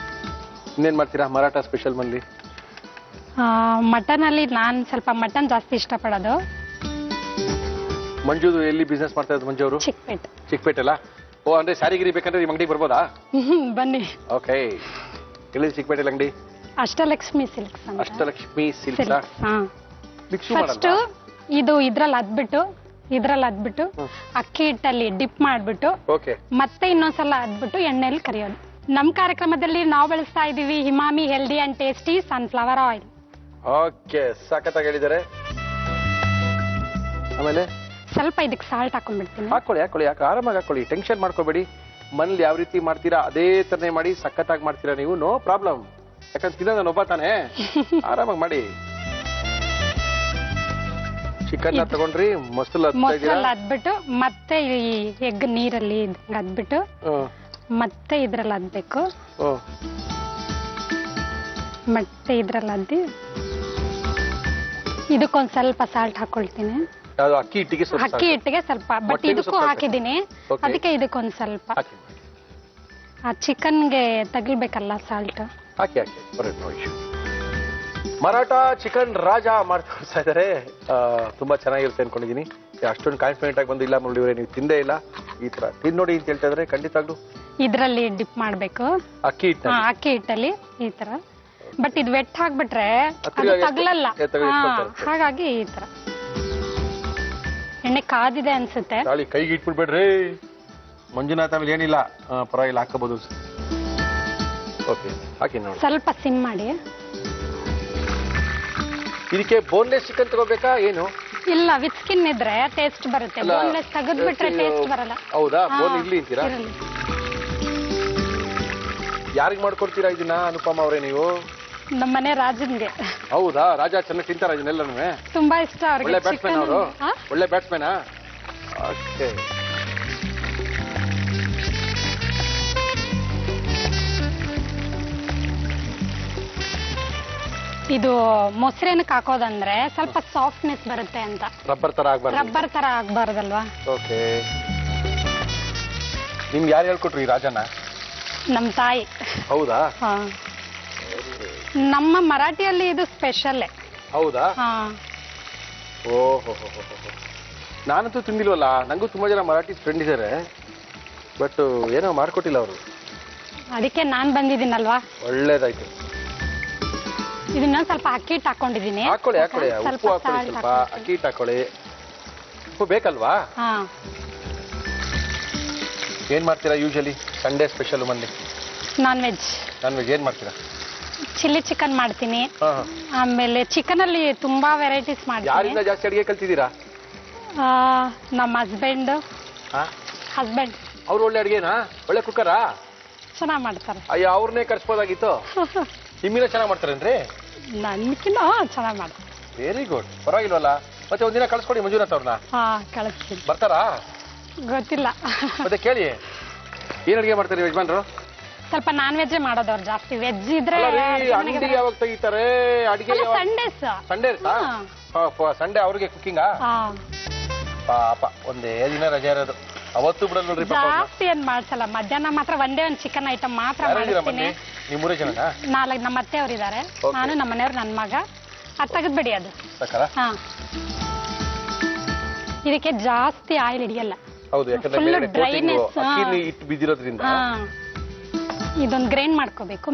ಇನ್ನೇನ್ ಮಾಡ್ತೀರಾ ಮರಾಠ ಸ್ಪೆಷಲ್ ಮಲ್ಲಿ? ಮಟನ್ ಅಲ್ಲಿ ನಾನು ಸ್ವಲ್ಪ ಮಟನ್ ಜಾಸ್ತಿ ಇಷ್ಟಪಡೋದು. ಮಂಜುದು ಎಲ್ಲಿ ಬಿಸ್ನೆಸ್ ಮಾಡ್ತಾ ಇರೋದು ಮಂಜು ಅವರು? ಚಿಕ್ಕಪೇಟೆ. ಚಿಕ್ಕಪೇಟೆ ಅಲ್ಲ? ಓ ಅಂದ್ರೆ ಸ್ಯಾರಿಗಿರಿ ಬೇಕಂದ್ರೆ ನಿಮ್ಮ ಅಂಗಡಿಗೆ ಬರ್ಬೋದಾ? ಬನ್ನಿ. ಓಕೆ. ಎಲ್ಲಿ ಚಿಕ್ಕಪೇಟೆಲಿ ಅಂಗಡಿ? ಅಷ್ಟಲಕ್ಷ್ಮಿ ಸಿಲ್ಕ್ಸ್ ಅಂತ. ಅಷ್ಟಲಕ್ಷ್ಮಿ ಸಿಲ್ಕ್ಸ್. ಫಸ್ಟ್ ಇದು ಇದ್ರಲ್ಲಿ ಅದ್ಬಿಟ್ಟು ಅಕ್ಕಿ ಹಿಟ್ಟಲ್ಲಿ ಡಿಪ್ ಮಾಡ್ಬಿಟ್ಟು ಮತ್ತೆ ಇನ್ನೊಂದ್ಸಲ ಅದ್ಬಿಟ್ಟು ಎಣ್ಣೆಲಿ ಕರಿಯೋದು. ನಮ್ ಕಾರ್ಯಕ್ರಮದಲ್ಲಿ ನಾವು ಬಳಸ್ತಾ ಇದೀವಿ Himami healthy and tasty sunflower oil. Okay, ಸಖತ್ತಾಗಿ ಹೇಳಿದ್ದಾರೆ. ಆಮೇಲೆ ಸ್ವಲ್ಪ ಇದಕ್ಕೆ ಸಾಲ್ಟ್ ಹಾಕೊಂಡ್ಬಿಡ್ತೀನಿ. ಹಾಕೊಳ್ಳಿ ಆರಾಮಾಗಿ ಹಾಕೊಳ್ಳಿ, ಟೆನ್ಷನ್ ಮಾಡ್ಕೋಬೇಡಿ. ಮನೇಲಿ ಯಾವ ರೀತಿ ಮಾಡ್ತೀರಾ ಅದೇ ತರನೇ ಮಾಡಿ, ಸಖತ್ತಾಗಿ ಮಾಡ್ತೀರಾ ನೀವು, ನೋ ಪ್ರಾಬ್ಲಮ್. ಯಾಕಂದ್ರೆ ತಿನ್ನೋದು ನಾನು ಒಬ್ಬ ತಾನೆ, ಆರಾಮಾಗಿ ಮಾಡಿ. ಚಿಕನ್ ತಗೊಂಡ್ರಿ, ಮೊಸರಲ್ಲಿ ಅದ್ಬಿಟ್ಟು ಮತ್ತೆ ಈ ಎಗ್ ನೀರಲ್ಲಿ ಅದ್ಬಿಟ್ಟು ಮತ್ತೆ ಇದ್ರಲ್ಲಿ ಅದ್ಬೇಕು. ಮತ್ತೆ ಇದ್ರಲ್ಲಿ ಅದ್ದಿ ಇದಕ್ಕೊಂದ್ ಸ್ವಲ್ಪ ಸಾಲ್ಟ್ ಹಾಕೊಳ್ತೀನಿ. ಅಕ್ಕಿ ಹಿಟ್ಟಿಗೆ ಸ್ವಲ್ಪ, ಬಟ್ ಇದಕ್ಕೂ ಹಾಕಿದೀನಿ, ಅದಕ್ಕೆ ಇದಕ್ಕೊಂದ್ ಸ್ವಲ್ಪ. ಆ ಚಿಕನ್ಗೆ ತಗಲ್ಬೇಕಲ್ಲ ಸಾಲ್ಟ್. ಹಾಕಿ ಮರಾಠ ಚಿಕನ್ ರಾಜ ಮಾಡ್ತಾ ಇದ್ದಾರೆ. ತುಂಬಾ ಚೆನ್ನಾಗಿರುತ್ತೆ ಅನ್ಕೊಂಡಿದೀನಿ. ಅಷ್ಟೊಂದು ಕಾನ್ಫಿಡೆಂಟ್ ಆಗಿ ಬಂದಿಲ್ಲ ಮುರಳಿಯವರೇ, ನೀವು ತಿಂದೇ ಇಲ್ಲ. ಈ ತರ ತಿಂದ್ ನೋಡಿ ಅಂತ ಹೇಳ್ತಾ ಇದ್ರೆ ಖಂಡಿತವಾಗ್ಲು ಇದ್ರಲ್ಲಿ ಡಿಪ್ ಮಾಡ್ಬೇಕು, ಅಕ್ಕಿ ಹಿಟ್ಟಲ್ಲಿ ಈ ತರ. ಬಟ್ ಇದು ವೆಟ್ ಹಾಕ್ಬಿಟ್ರೆ ಅದು ತಗಲಲ್ಲ, ಹಾಗಾಗಿ ಈ ತರ. ಎಣ್ಣೆ ಕಾದಿದೆ ಅನ್ಸುತ್ತೆ, ಕೈಗೆ ಇಟ್ಬಿಡ್ಬೇಡ್ರಿ. ಮಂಜುನಾಥ್ ಆಮೇಲೆ ಏನಿಲ್ಲ, ಪರವಾಗಿಲ್ಲ, ಹಾಕಬಹುದು. ಓಕೆ, ಹಾಕಿ ನೋಡಿ. ಸ್ವಲ್ಪ ಸಿಮ್ ಮಾಡಿ. ಇದಕ್ಕೆ ಬೋನ್ಲೆಸ್ ಚಿಕನ್ ತಗೋಬೇಕಾ ಏನು? ಇಲ್ಲ, ವಿತ್ ಸ್ಕಿನ್ ಇದ್ರೆ ಟೇಸ್ಟ್ ಬರುತ್ತೆ. ಬೋನ್ಲೆಸ್ ತೆಗೆದ್ಬಿಟ್ರೆ ಟೇಸ್ಟ್ ಬರಲ್ಲ. ಹೌದಾ? ಬೋನ್ ಇರ್ಲಿ ಅಂತೀರಾ? ಯಾರಿಗೆ ಮಾಡ್ಕೊಡ್ತೀರಾ ಇದನ್ನ ಅನುಪಮ ಅವರೇ ನೀವು? ನಮ್ಮನೆ ರಾಜನ್ಗೆ. ಹೌದಾ? ರಾಜ ಚೆನ್ನಾಗಿ ತಿಂತಾರ ಇದನ್ನೆಲ್ಲನೂ? ತುಂಬಾ ಇಷ್ಟ ಅವ್ರಿಗೆ. ಒಳ್ಳೆ ಬ್ಯಾಟ್ಸ್ಮನ್ ಅವರು? ಒಳ್ಳೆ ಬ್ಯಾಟ್ಸ್ಮನ್. ಓಕೆ, ಇದು ಮೊಸರೇನಕ್ಕೆ ಹಾಕೋದಂದ್ರೆ ಸ್ವಲ್ಪ ಸಾಫ್ಟ್ನೆಸ್ ಬರುತ್ತೆ ಅಂತ. ರಬ್ಬರ್ ತರ ಆಗ್ಬಾರ್ದಲ್ವಾ? ಓಕೆ. ನಿಮ್ಗೆ ಯಾರು ಹೇಳ್ಕೊಟ್ರು ಈ ರಾಜನ? ನಮ್ ತಾಯಿ. ಹೌದಾ? ನಮ್ಮ ಮರಾಠಿಯಲ್ಲಿ ಇದು ಸ್ಪೆಷಲ್. ಹೌದಾ? ಓಹೋ, ನಾನಂತೂ ತಿಂದಿಲ್ವಲ್ಲ. ನಂಗೂ ತುಂಬಾ ಜನ ಮರಾಠಿ ಫ್ರೆಂಡ್ ಇದ್ದಾರೆ, ಬಟ್ ಏನೋ ಮಾಡ್ಕೊಟ್ಟಿಲ್ಲ ಅವರು. ಅದಕ್ಕೆ ನಾನ್ ಬಂದಿದ್ದೀನಲ್ವಾ. ಒಳ್ಳೇದಾಯ್ತು. ಇದನ್ನ ಸ್ವಲ್ಪ ಅಕ್ಕಿ ಹಿಟ್ಟು ಹಾಕೊಂಡಿದ್ದೀನಿ. ಹಾಕೊಳ್ಳಿ. ಉಪ್ಪು ಹಾಕೊಳ್ಳಿ, ಸ್ವಲ್ಪ ಅಕ್ಕಿ ಹಿಟ್ಟು ಹಾಕೊಳ್ಳಿ. ಉಪ್ಪು ಬೇಕಲ್ವಾ? ಏನ್ ಮಾಡ್ತೀರಾ ಯೂಶಲಿ ಸಂಡೇ ಸ್ಪೆಷಲ್ ಮಂದಿ? ನಾನ್ ವೆಜ್ ಏನ್ ಮಾಡ್ತೀರಾ? ಚಿಲ್ಲಿ ಚಿಕನ್ ಮಾಡ್ತೀನಿ. ಆಮೇಲೆ ಚಿಕನ್ ಅಲ್ಲಿ ತುಂಬಾ ವೆರೈಟೀಸ್ ಮಾಡ್ತೀನಿ. ಯಾರಿಂದ ಜಾಸ್ತಿ ಅಡಿಗೆ ಕಲ್ತಿದ್ದೀರಾ? ನಮ್ಮ ಹಸ್ಬೆಂಡ್. ಅವ್ರು ಒಳ್ಳೆ ಅಡಿಗೆನಾ? ಒಳ್ಳೆ ಕುಕ್ಕರಾ? ಚೆನ್ನಾಗ್ ಮಾಡ್ತಾರೆ. ಅಯ್ಯೋ, ಅವ್ರನ್ನೇ ಕರ್ಸ್ಬೋದಾಗಿತ್ತು. ನಿಮ್ಮಿನ ಚೆನ್ನಾಗ್ ಮಾಡ್ತಾರೇನ್ರಿ? ನನ್ಕಿನ್ನ ಚೆನ್ನಾಗ್ ಮಾಡ್ತಾರೆ. ವೆರಿ ಗುಡ್, ಪರವಾಗಿಲ್ವಲ್ಲ. ಮತ್ತೆ ಒಂದಿನ ಕಳ್ಸ್ಕೊಡಿ ಮಂಜುನಾಥ್ ಅವ್ರನ್ನ. ಕಳಿಸ್ತೀನಿ. ಬರ್ತಾರಾ? ಗೊತ್ತಿಲ್ಲ. ಮತ್ತೆ ಕೇಳಿ, ಏನ್ ಅಡಿಗೆ ಮಾಡ್ತಾರೆ ಯಜಮಾನ್ರು? ಸ್ವಲ್ಪ ನಾನ್ ವೆಜ್ ಮಾಡೋದವ್ರು ಜಾಸ್ತಿ. ವೆಜ್ ಇದ್ರೆ ಅಂಗಡಿ ಯಾವಾಗ ತೆಗಿತಾರೆ ಅಡಿಗೆ? ಸಂಡೇ ಅವ್ರಿಗೆ ಕುಕಿಂಗಾ? ಪಾಪ ಒಂದೇ ದಿನ ರಜೆ ಇರೋದು, ಅವತ್ತು ಬಿಡಲ್ ನೋಡ್ರಿ. ಜಾಸ್ತಿ ಏನ್ ಮಾಡ್ಸಲ್ಲ, ಮಧ್ಯಾಹ್ನ ಮಾತ್ರ ಒಂದೇ ಒಂದು ಚಿಕನ್ ಐಟಮ್ ಮಾತ್ರ ಮಾಡ್ತೀನಿ. ನೀವು 3 ಜನ? 4. ನಮ್ಮ ಅತ್ತೆ ಅವ್ರು ಇದಾರೆ, ನಾನು, ನಮ್ಮ ಮನೆಯವ್ರು, ನನ್ನ ಮಗ. ಅದು ತೆಗೆದ್ಬಿಡಿ. ಅದು ಇದಕ್ಕೆ ಜಾಸ್ತಿ ಆಯಿಲ್ ಹಿಡಿಯಲ್ಲ. ಹೌದು, ಯಾಕಂದ್ರೆ ಡ್ರೈನೆಸ್ ಇಟ್ಟು ಬಿದ್ದಿರೋದ್ರಿಂದ. ಇದೊಂದು ಗ್ರೈಂಡ್ ಮಾಡ್ಕೋಬೇಕು.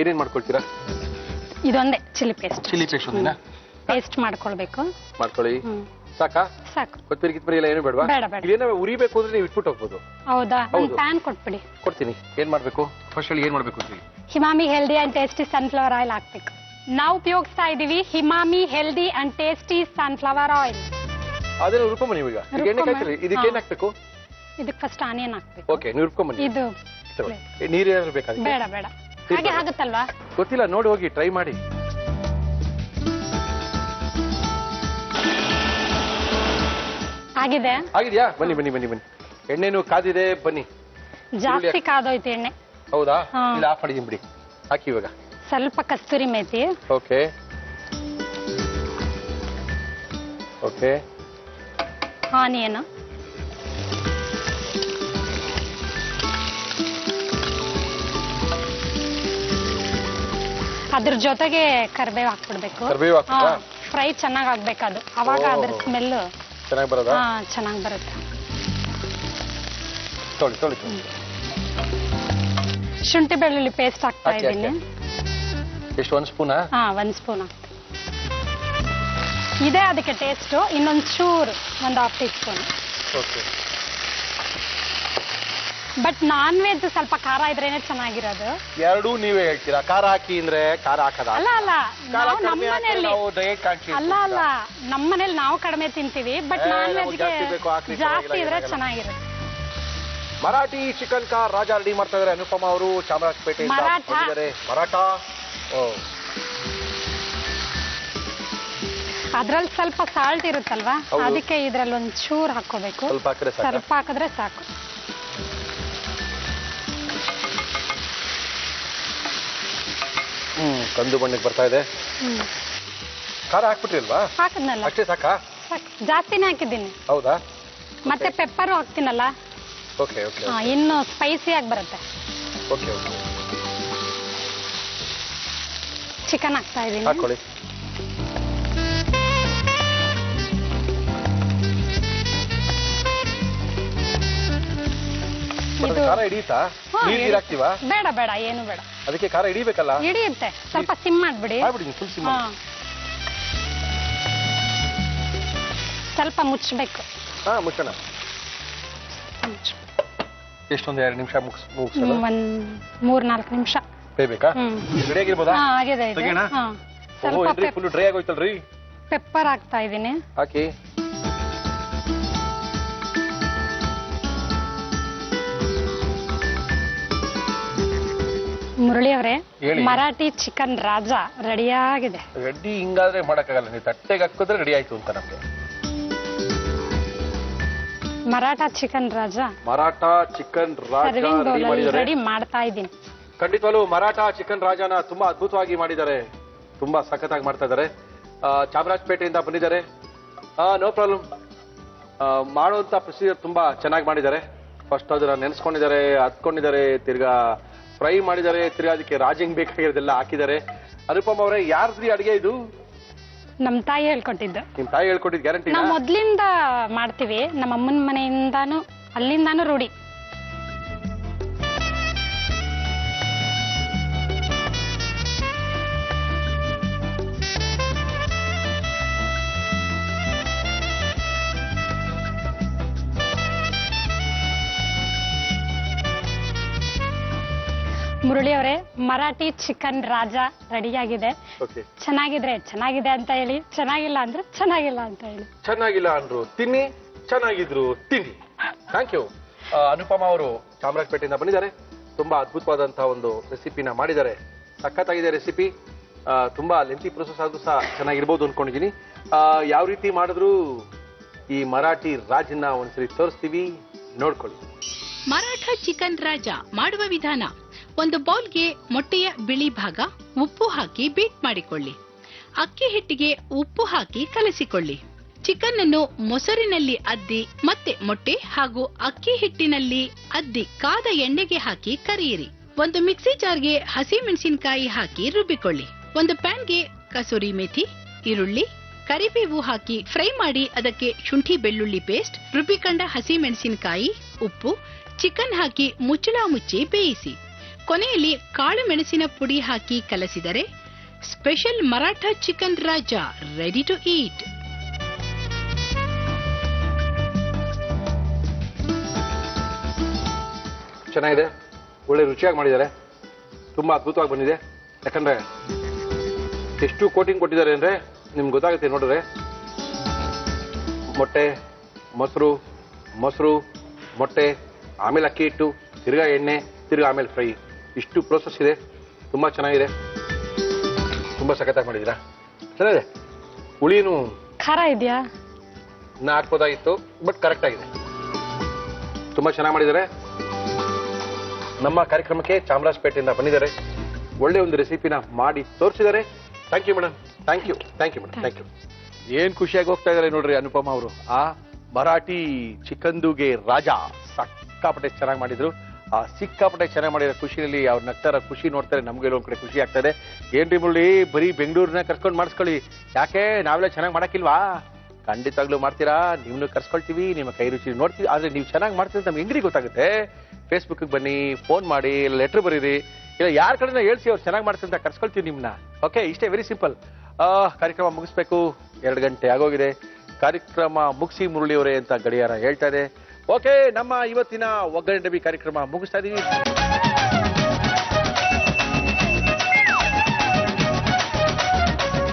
ಏನೇನ್ ಮಾಡ್ಕೊಳ್ತೀರಾ? ಇದೊಂದೇ ಚಿಲ್ಲಿ ಪೇಸ್ಟ್ ಪೇಸ್ಟ್ ಮಾಡ್ಕೊಳ್ಬೇಕು. ಮಾಡ್ಕೊಳ್ಳಿ. ಸಾಕು. ಕೊತ್ತಂಬರಿ ಕಿತ್ತಂಬರಿ ಎಲ್ಲ ಏನು ಬೇಡವಾ? ಬೇಡ. ಉರಿಬೇಕು ಅಂದ್ರೆ ನೀವು ಇಟ್ಬಿಟ್ಟು ಹೋಗ್ಬೋದು. ಹೌದಾ? ಒಂದು ಪ್ಯಾನ್ ಕೊಟ್ಬಿಡಿ. ಕೊಡ್ತೀನಿ. ಏನ್ ಮಾಡ್ಬೇಕು ಫಸ್ಟ್? ಏನ್ ಮಾಡ್ಬೇಕು ಅಂತ Himami healthy and tasty sunflower oil ಹಾಕ್ಬೇಕು. ನಾವು ಉಪಯೋಗಿಸ್ತಾ ಇದೀವಿ Himami healthy and tasty sunflower oil. ಅದನ್ನ ರುಬ್ಕೊಂಬ. ನೀವು ಈಗ ಎಣ್ಣೆ ಕಾಯ್ತೀರಿ, ಇದಕ್ಕೆ ಏನ್ ಹಾಕ್ಬೇಕು? ಇದಕ್ಕೆ ಫಸ್ಟ್ ಆನಿಯನ್ ಹಾಕ್ಬೇಕು. ಓಕೆ, ನೀವು ರುಬ್ಕೊಂಬನ್ನಿ. ಇದು ನೀರು ಏನಾದ್ರು ಬೇಕಾದ್ರೆ? ಬೇಡ ಬೇಡ, ಹಾಗೆ ಆಗುತ್ತಲ್ವಾ? ಗೊತ್ತಿಲ್ಲ, ನೋಡಿ ಹೋಗಿ ಟ್ರೈ ಮಾಡಿ. ಆಗಿದ್ಯಾ? ಬನ್ನಿ ಬನ್ನಿ ಬನ್ನಿ ಬನ್ನಿ. ಎಣ್ಣೆನು ಕಾದಿದೆ, ಬನ್ನಿ. ಜಾಸ್ತಿ ಕಾದೋಯ್ತು ಎಣ್ಣೆ. ಹೌದಾ? ಇಲ್ಲ, ಆಫ್ ಮಾಡಿದೀನಿ ಬಿಡಿ. ಹಾಕಿ ಇವಾಗ ಸ್ವಲ್ಪ kasturi methi. Okay okay. Onion, ಅದ್ರ ಜೊತೆಗೆ ಕರಿಬೇವು ಹಾಕ್ಬಿಡ್ಬೇಕು. ಫ್ರೈ ಚೆನ್ನಾಗ್ ಆಗ್ಬೇಕದು, ಅವಾಗ ಅದ್ರ ಸ್ಮೆಲ್ ಚೆನ್ನಾಗಿ ಬರುತ್ತೆ. ತೊಳಿ ತೊಳಿ ತೊಳಿ. ಶುಂಠಿ ಬೆಳ್ಳುಳ್ಳಿ ಪೇಸ್ಟ್ ಹಾಕ್ತಾ ಹಾಕಿ, ಇದ್ದೀನಿ. ಎಷ್ಟು 1 ಸ್ಪೂನಾ? ಹಾ 1 ಸ್ಪೂನ್ ಇದೆ ಅದಕ್ಕೆ ಟೇಸ್ಟ್. ಇನ್ನೊಂದು ಚೂರು ಒಂದು 1/2 tea spoon. Okay. But non veg ಸ್ವಲ್ಪ ಖಾರ ಇದ್ರೇನೆ ಚೆನ್ನಾಗಿರೋದು. ಎರಡೂ ನೀವೇ ಹೇಳ್ತೀರಾ? ಖಾರ ಹಾಕಿ ಅಂದ್ರೆ ಖಾರ ಹಾಕದ? ಅಲ್ಲ ಅಲ್ಲ, ನಾವು ನಮ್ಮ ಮನೆಯಲ್ಲಿ ಅಲ್ಲ ಅಲ್ಲ, ನಮ್ಮ ಮನೇಲಿ ನಾವು ಕಡಿಮೆ ತಿಂತೀವಿ. ಬಟ್ ನಾನ್ ವೆಜ್ಗೆ ಜಾಸ್ತಿ ಇದ್ರೆ ಚೆನ್ನಾಗಿರುತ್ತೆ. ಮರಾಠಿ ಚಿಕನ್ ಕಾ ರಾಜ ರೆಡಿ ಮಾಡ್ತಾ ಇದಾರೆ ಅನುಪಮ ಅವರು ಚಾಮರಾಜಪೇಟೆ. ಮರಾಠ. ಅದ್ರಲ್ಲಿ ಸ್ವಲ್ಪ ಸಾಲ್ಟ್ ಇರುತ್ತಲ್ವಾ, ಅದಕ್ಕೆ ಇದ್ರಲ್ಲಿ ಒಂದ್ ಚೂರ್ ಹಾಕೋಬೇಕು. ಸ್ವಲ್ಪ ಹಾಕಿದ್ರೆ ಸಾಕು. ಕಂದು ಬಣ್ಣಕ್ಕೆ ಬರ್ತಾ ಇದೆ. ಖಾರ ಹಾಕ್ಬಿಟ್ರಿಲ್ವಾ? ಹಾಕಿದ್ನಲ್ಲ, ಅಷ್ಟೇ ಸಾಕಾ? ಜಾಸ್ತಿನೇ ಹಾಕಿದ್ದೀನಿ. ಹೌದಾ? ಮತ್ತೆ ಪೆಪ್ಪರು ಹಾಕ್ತೀನಲ್ಲ, ಓಕೆ ಓಕೆ. ಇನ್ನು ಸ್ಪೈಸಿ ಆಗಿ ಬರುತ್ತೆ. Okay okay. ಚಿಕನ್ ಹಾಕ್ತಾ ಇದ್ದೀನಿ. ಹಾಕೊಳ್ಳಿ. ಖಾರ ಹಿಡಿಯುತ್ತಾ? ನೀರು ಹಾಕ್ತೀವಾ? ಬೇಡ ಬೇಡ, ಏನು ಬೇಡ. ಅದಕ್ಕೆ ಖಾರ ಹಿಡಿಬೇಕಲ್ಲ? ಹಿಡಿಯುತ್ತೆ. ಸ್ವಲ್ಪ ಸಿಮ್ ಮಾಡ್ಬಿಡಿ. Full sim. ಸ್ವಲ್ಪ ಮುಚ್ಚಬೇಕು. ಹಾ ಮುಚ್ಚೋಣ. ಎಷ್ಟೊಂದು 2 ನಿಮಿಷ ಮುಗಿಸೋದು? 3-4 ನಿಮಿಷ ಬೇಯಬೇಕಾ? ರೆಡಿ ಆಗಿರ್ಬೋದಾ? ಆಗಿದೆ. ಸ್ವಲ್ಪ ಫುಲ್ ಡ್ರೈ ಆಗೋಯ್ತಲ್ರಿ. ಪೆಪ್ಪರ್ ಹಾಕ್ತಾ ಇದ್ದೀನಿ. ಹಾಕಿ. ಮುರಳಿ ಅವರೇ, ಮರಾಠಿ ಚಿಕನ್ ರಾಜ ರೆಡಿಯಾಗಿದೆ. ರೆಡಿ ಹಿಂಗಾದ್ರೆ ಮಾಡಕ್ಕಾಗಲ್ಲ, ನೀವು ತಟ್ಟೆಗೆ ಹಾಕಿದ್ರೆ ರೆಡಿ ಆಯ್ತು ಅಂತ ನಮ್ಗೆ. ಮರಾಠ ಚಿಕನ್ ರಾಜ ರೆಡಿ ಮಾಡ್ತಾ ಇದ್ದೀನಿ. ಖಂಡಿತವಾಗ್ಲೂ ಮರಾಠ ಚಿಕನ್ ರಾಜನ ತುಂಬಾ ಅದ್ಭುತವಾಗಿ ಮಾಡಿದ್ದಾರೆ, ತುಂಬಾ ಸಖತ್ತಾಗಿ ಮಾಡ್ತಾ ಇದ್ದಾರೆ. ಚಾಮರಾಜಪೇಟೆಯಿಂದ ಬಂದಿದ್ದಾರೆ. No problem. ಮಾಡುವಂತ ಪ್ರೊಸೀಜರ್ ತುಂಬಾ ಚೆನ್ನಾಗಿ ಮಾಡಿದ್ದಾರೆ. ಫಸ್ಟ್ ಅದನ್ನ ನೆನೆಸ್ಕೊಂಡಿದ್ದಾರೆ, ಹತ್ಕೊಂಡಿದ್ದಾರೆ, ತಿರ್ಗಾ ಫ್ರೈ ಮಾಡಿದ್ದಾರೆ, ತಿರ್ಗಾ ಅದಕ್ಕೆ ರಾಜಿಂಗ್ ಬೇಕಾಗಿರೋದೆಲ್ಲ ಹಾಕಿದ್ದಾರೆ. ಅನುಪಮ ಅವರೇ, ಯಾರ್ದ್ರಿ ಅಡಿಗೆ ಇದು? ನಮ್ ತಾಯಿ ಹೇಳ್ಕೊಟ್ಟಿದ್ದು. ನಿಮ್ ತಾಯಿ ಹೇಳ್ಕೊಟ್ಟಿದ್ದು ಗ್ಯಾರಂಟಿ? ನಾವು ಮೊದ್ಲಿಂದ ಮಾಡ್ತೀವಿ, ನಮ್ಮ ಅಮ್ಮನ ಮನೆಯಿಂದಾನು ಅಲ್ಲಿಂದಾನು ರೂಢಿ. ಮುರಳಿ ಅವರೇ, ಮರಾಠಿ ಚಿಕನ್ ರಾಜ ರೆಡಿಯಾಗಿದೆ. ಚೆನ್ನಾಗಿದ್ರೆ ಚೆನ್ನಾಗಿದೆ ಅಂತ ಹೇಳಿ, ಚೆನ್ನಾಗಿಲ್ಲ ಅಂದ್ರೆ ಚೆನ್ನಾಗಿಲ್ಲ ಅಂತ ಹೇಳಿ. ಚೆನ್ನಾಗಿಲ್ಲ ಅಂದ್ರು ತಿನ್ನಿ, ಚೆನ್ನಾಗಿದ್ರು ತಿನ್ನಿ. Thank you. ಅನುಪಮ ಅವರು ಚಾಮರಾಜಪೇಟೆಯಿಂದ ಬಂದಿದ್ದಾರೆ. ತುಂಬಾ ಅದ್ಭುತವಾದಂತಹ ಒಂದು ರೆಸಿಪಿನ ಮಾಡಿದ್ದಾರೆ. ಸಖತ್ತಾಗಿದೆ ರೆಸಿಪಿ. ತುಂಬಾ ಲೆಂತಿ ಪ್ರೊಸೆಸ್ ಆದ್ರೂ ಸಹ ಚೆನ್ನಾಗಿರ್ಬೋದು ಅನ್ಕೊಂಡಿದ್ದೀನಿ. ಯಾವ ರೀತಿ ಮಾಡಿದ್ರು ಈ ಮರಾಠಿ ರಾಜನ್ನ ಒಂದ್ಸರಿ ತೋರಿಸ್ತೀವಿ, ನೋಡ್ಕೊಳ್ಳಿ. ಮರಾಠ ಚಿಕನ್ ರಾಜ ಮಾಡುವ ವಿಧಾನ: ಒಂದು ಬೌಲ್ಗೆ ಮೊಟ್ಟೆಯ ಬಿಳಿ ಭಾಗ ಉಪ್ಪು ಹಾಕಿ ಬೀಟ್ ಮಾಡಿಕೊಳ್ಳಿ. ಅಕ್ಕಿ ಹಿಟ್ಟಿಗೆ ಉಪ್ಪು ಹಾಕಿ ಕಲಸಿಕೊಳ್ಳಿ. ಚಿಕನ್ ಅನ್ನು ಮೊಸರಿನಲ್ಲಿ ಅದ್ದಿ ಮತ್ತೆ ಮೊಟ್ಟೆ ಹಾಗೂ ಅಕ್ಕಿ ಹಿಟ್ಟಿನಲ್ಲಿ ಅದ್ದಿ ಕಾದ ಎಣ್ಣೆಗೆ ಹಾಕಿ ಕರಿಯಿರಿ. ಒಂದು ಮಿಕ್ಸಿ ಜಾರ್ಗೆ ಹಸಿ ಮೆಣಸಿನಕಾಯಿ ಹಾಕಿ ರುಬ್ಬಿಕೊಳ್ಳಿ. ಒಂದು ಪ್ಯಾನ್ಗೆ ಕಸೂರಿ ಮೇಥಿ, ಈರುಳ್ಳಿ, ಕರಿಬೇವು ಹಾಕಿ ಫ್ರೈ ಮಾಡಿ ಅದಕ್ಕೆ ಶುಂಠಿ ಬೆಳ್ಳುಳ್ಳಿ ಪೇಸ್ಟ್, ರುಬ್ಬಿಕೊಂಡ ಹಸಿ ಮೆಣಸಿನಕಾಯಿ, ಉಪ್ಪು, ಚಿಕನ್ ಹಾಕಿ ಮುಚ್ಚಳ ಮುಚ್ಚಿ ಬೇಯಿಸಿ. ಕೊನೆಯಲ್ಲಿ ಕಾಳು ಮೆಣಸಿನ ಪುಡಿ ಹಾಕಿ ಕಲಸಿದರೆ special Maratha chicken Raja ready to eat. ಚೆನ್ನಾಗಿದೆ, ಒಳ್ಳೆ ರುಚಿಯಾಗಿ ಮಾಡಿದ್ದಾರೆ. ತುಂಬಾ ಅದ್ಭುತವಾಗಿ ಬಂದಿದೆ. ಯಾಕಂದ್ರೆ ಎಷ್ಟು ಕೋಟಿಂಗ್ ಕೊಟ್ಟಿದ್ದಾರೆ ಅಂದ್ರೆ ನಿಮ್ಗೆ ಗೊತ್ತಾಗುತ್ತೆ ನೋಡಿದ್ರೆ. ಮೊಟ್ಟೆ, ಮೊಸರು, ಮೊಟ್ಟೆ, ಆಮೇಲೆ ಅಕ್ಕಿ ಹಿಟ್ಟು, ತಿರ್ಗಾ ಎಣ್ಣೆ, ತಿರ್ಗಾ ಆಮೇಲೆ ಫ್ರೈ. ಇಷ್ಟು ಪ್ರೋಸೆಸ್ ಇದೆ. ತುಂಬಾ ಚೆನ್ನಾಗಿದೆ, ತುಂಬಾ ಸಖತ್ತಾಗಿ ಮಾಡಿದ್ದೀರಾ. ಚೆನ್ನಾಗಿದೆ. ಹುಳಿನೂ ಖಾರ ಇದೆಯಾ? ಹಾಕ್ಬೋದಾಗಿತ್ತು, ಬಟ್ ಕರೆಕ್ಟ್ ಆಗಿದೆ. ತುಂಬಾ ಚೆನ್ನಾಗಿ ಮಾಡಿದ್ದಾರೆ. ನಮ್ಮ ಕಾರ್ಯಕ್ರಮಕ್ಕೆ ಚಾಮರಾಜಪೇಟೆಯಿಂದ ಬಂದಿದ್ದಾರೆ. ಒಳ್ಳೆ ಒಂದು ರೆಸಿಪಿನ ಮಾಡಿ ತೋರಿಸಿದ್ದಾರೆ. Thank you madam. Thank you madam. Thank you. ಏನ್ ಖುಷಿಯಾಗಿ ಹೋಗ್ತಾ ಇದ್ದಾರೆ ನೋಡ್ರಿ ಅನುಪಮ ಅವರು. ಮರಾಠಿ ಚಿಕನ್ದುಗೆ ರಾಜ ಸಿಕ್ಕಾಪಟ್ಟೆ ಚೆನ್ನಾಗಿ ಮಾಡಿದ್ರು. ಸಿಕ್ಕಾಪಟ್ಟೆ ಚೆನ್ನಾಗಿ ಮಾಡಿರೋ ಖುಷಿಯಲ್ಲಿ ಅವ್ರು ನಗ್ತಾರ ಖುಷಿ ನೋಡ್ತಾರೆ. ನಮ್ಗೆ ಒಂದ್ ಕಡೆ ಖುಷಿ ಆಗ್ತದೆ. ಏನ್ರಿ ಮುರಳಿ, ಬರೀ ಬೆಂಗಳೂರನ್ನ ಕರ್ಕೊಂಡು ಮಾಡಿಸ್ಕೊಳ್ಳಿ, ಯಾಕೆ ನಾವೆಲ್ಲ ಚೆನ್ನಾಗಿ ಮಾಡಕ್ಕಿಲ್ವಾ? ಖಂಡಿತವಾಗ್ಲೂ ಮಾಡ್ತೀರಾ, ನಿಮ್ನು ಕರ್ಸ್ಕೊಳ್ತೀವಿ, ನಿಮ್ಮ ಕೈ ರುಚಿ ನೋಡ್ತೀವಿ. ಆದ್ರೆ ನೀವು ಚೆನ್ನಾಗಿ ಮಾಡ್ತೀವಿ ನಮ್ಗೆ ಹೆಂಗ್ರಿ ಗೊತ್ತಾಗುತ್ತೆ? ಫೇಸ್ಬುಕ್ ಬನ್ನಿ, ಫೋನ್ ಮಾಡಿ, ಲೆಟರ್ ಬರೀರಿ, ಇಲ್ಲ ಯಾರ ಕಡೆನ ಹೇಳ್ಸಿ ಅವ್ರು ಚೆನ್ನಾಗಿ ಮಾಡ್ತೀವಿ ಅಂತ ಕರ್ಸ್ಕೊಳ್ತೀವಿ ನಿಮ್ನ. ಓಕೆ, ಇಷ್ಟೇ, ವೆರಿ ಸಿಂಪಲ್. ಕಾರ್ಯಕ್ರಮ ಮುಗಿಸ್ಬೇಕು, 2 ಗಂಟೆ ಆಗೋಗಿದೆ. ಕಾರ್ಯಕ್ರಮ ಮುಗಿಸಿ ಮುರಳಿಯವರೇ ಅಂತ ಗಡಿಯಾರ ಹೇಳ್ತಾ ಇದೆ. ಓಕೆ, ನಮ್ಮ ಇವತ್ತಿನ ಒಗ್ಗರಣೆ ಡಬ್ಬಿ ಕಾರ್ಯಕ್ರಮ ಮುಗಿಸ್ತಾ ಇದೀವಿ.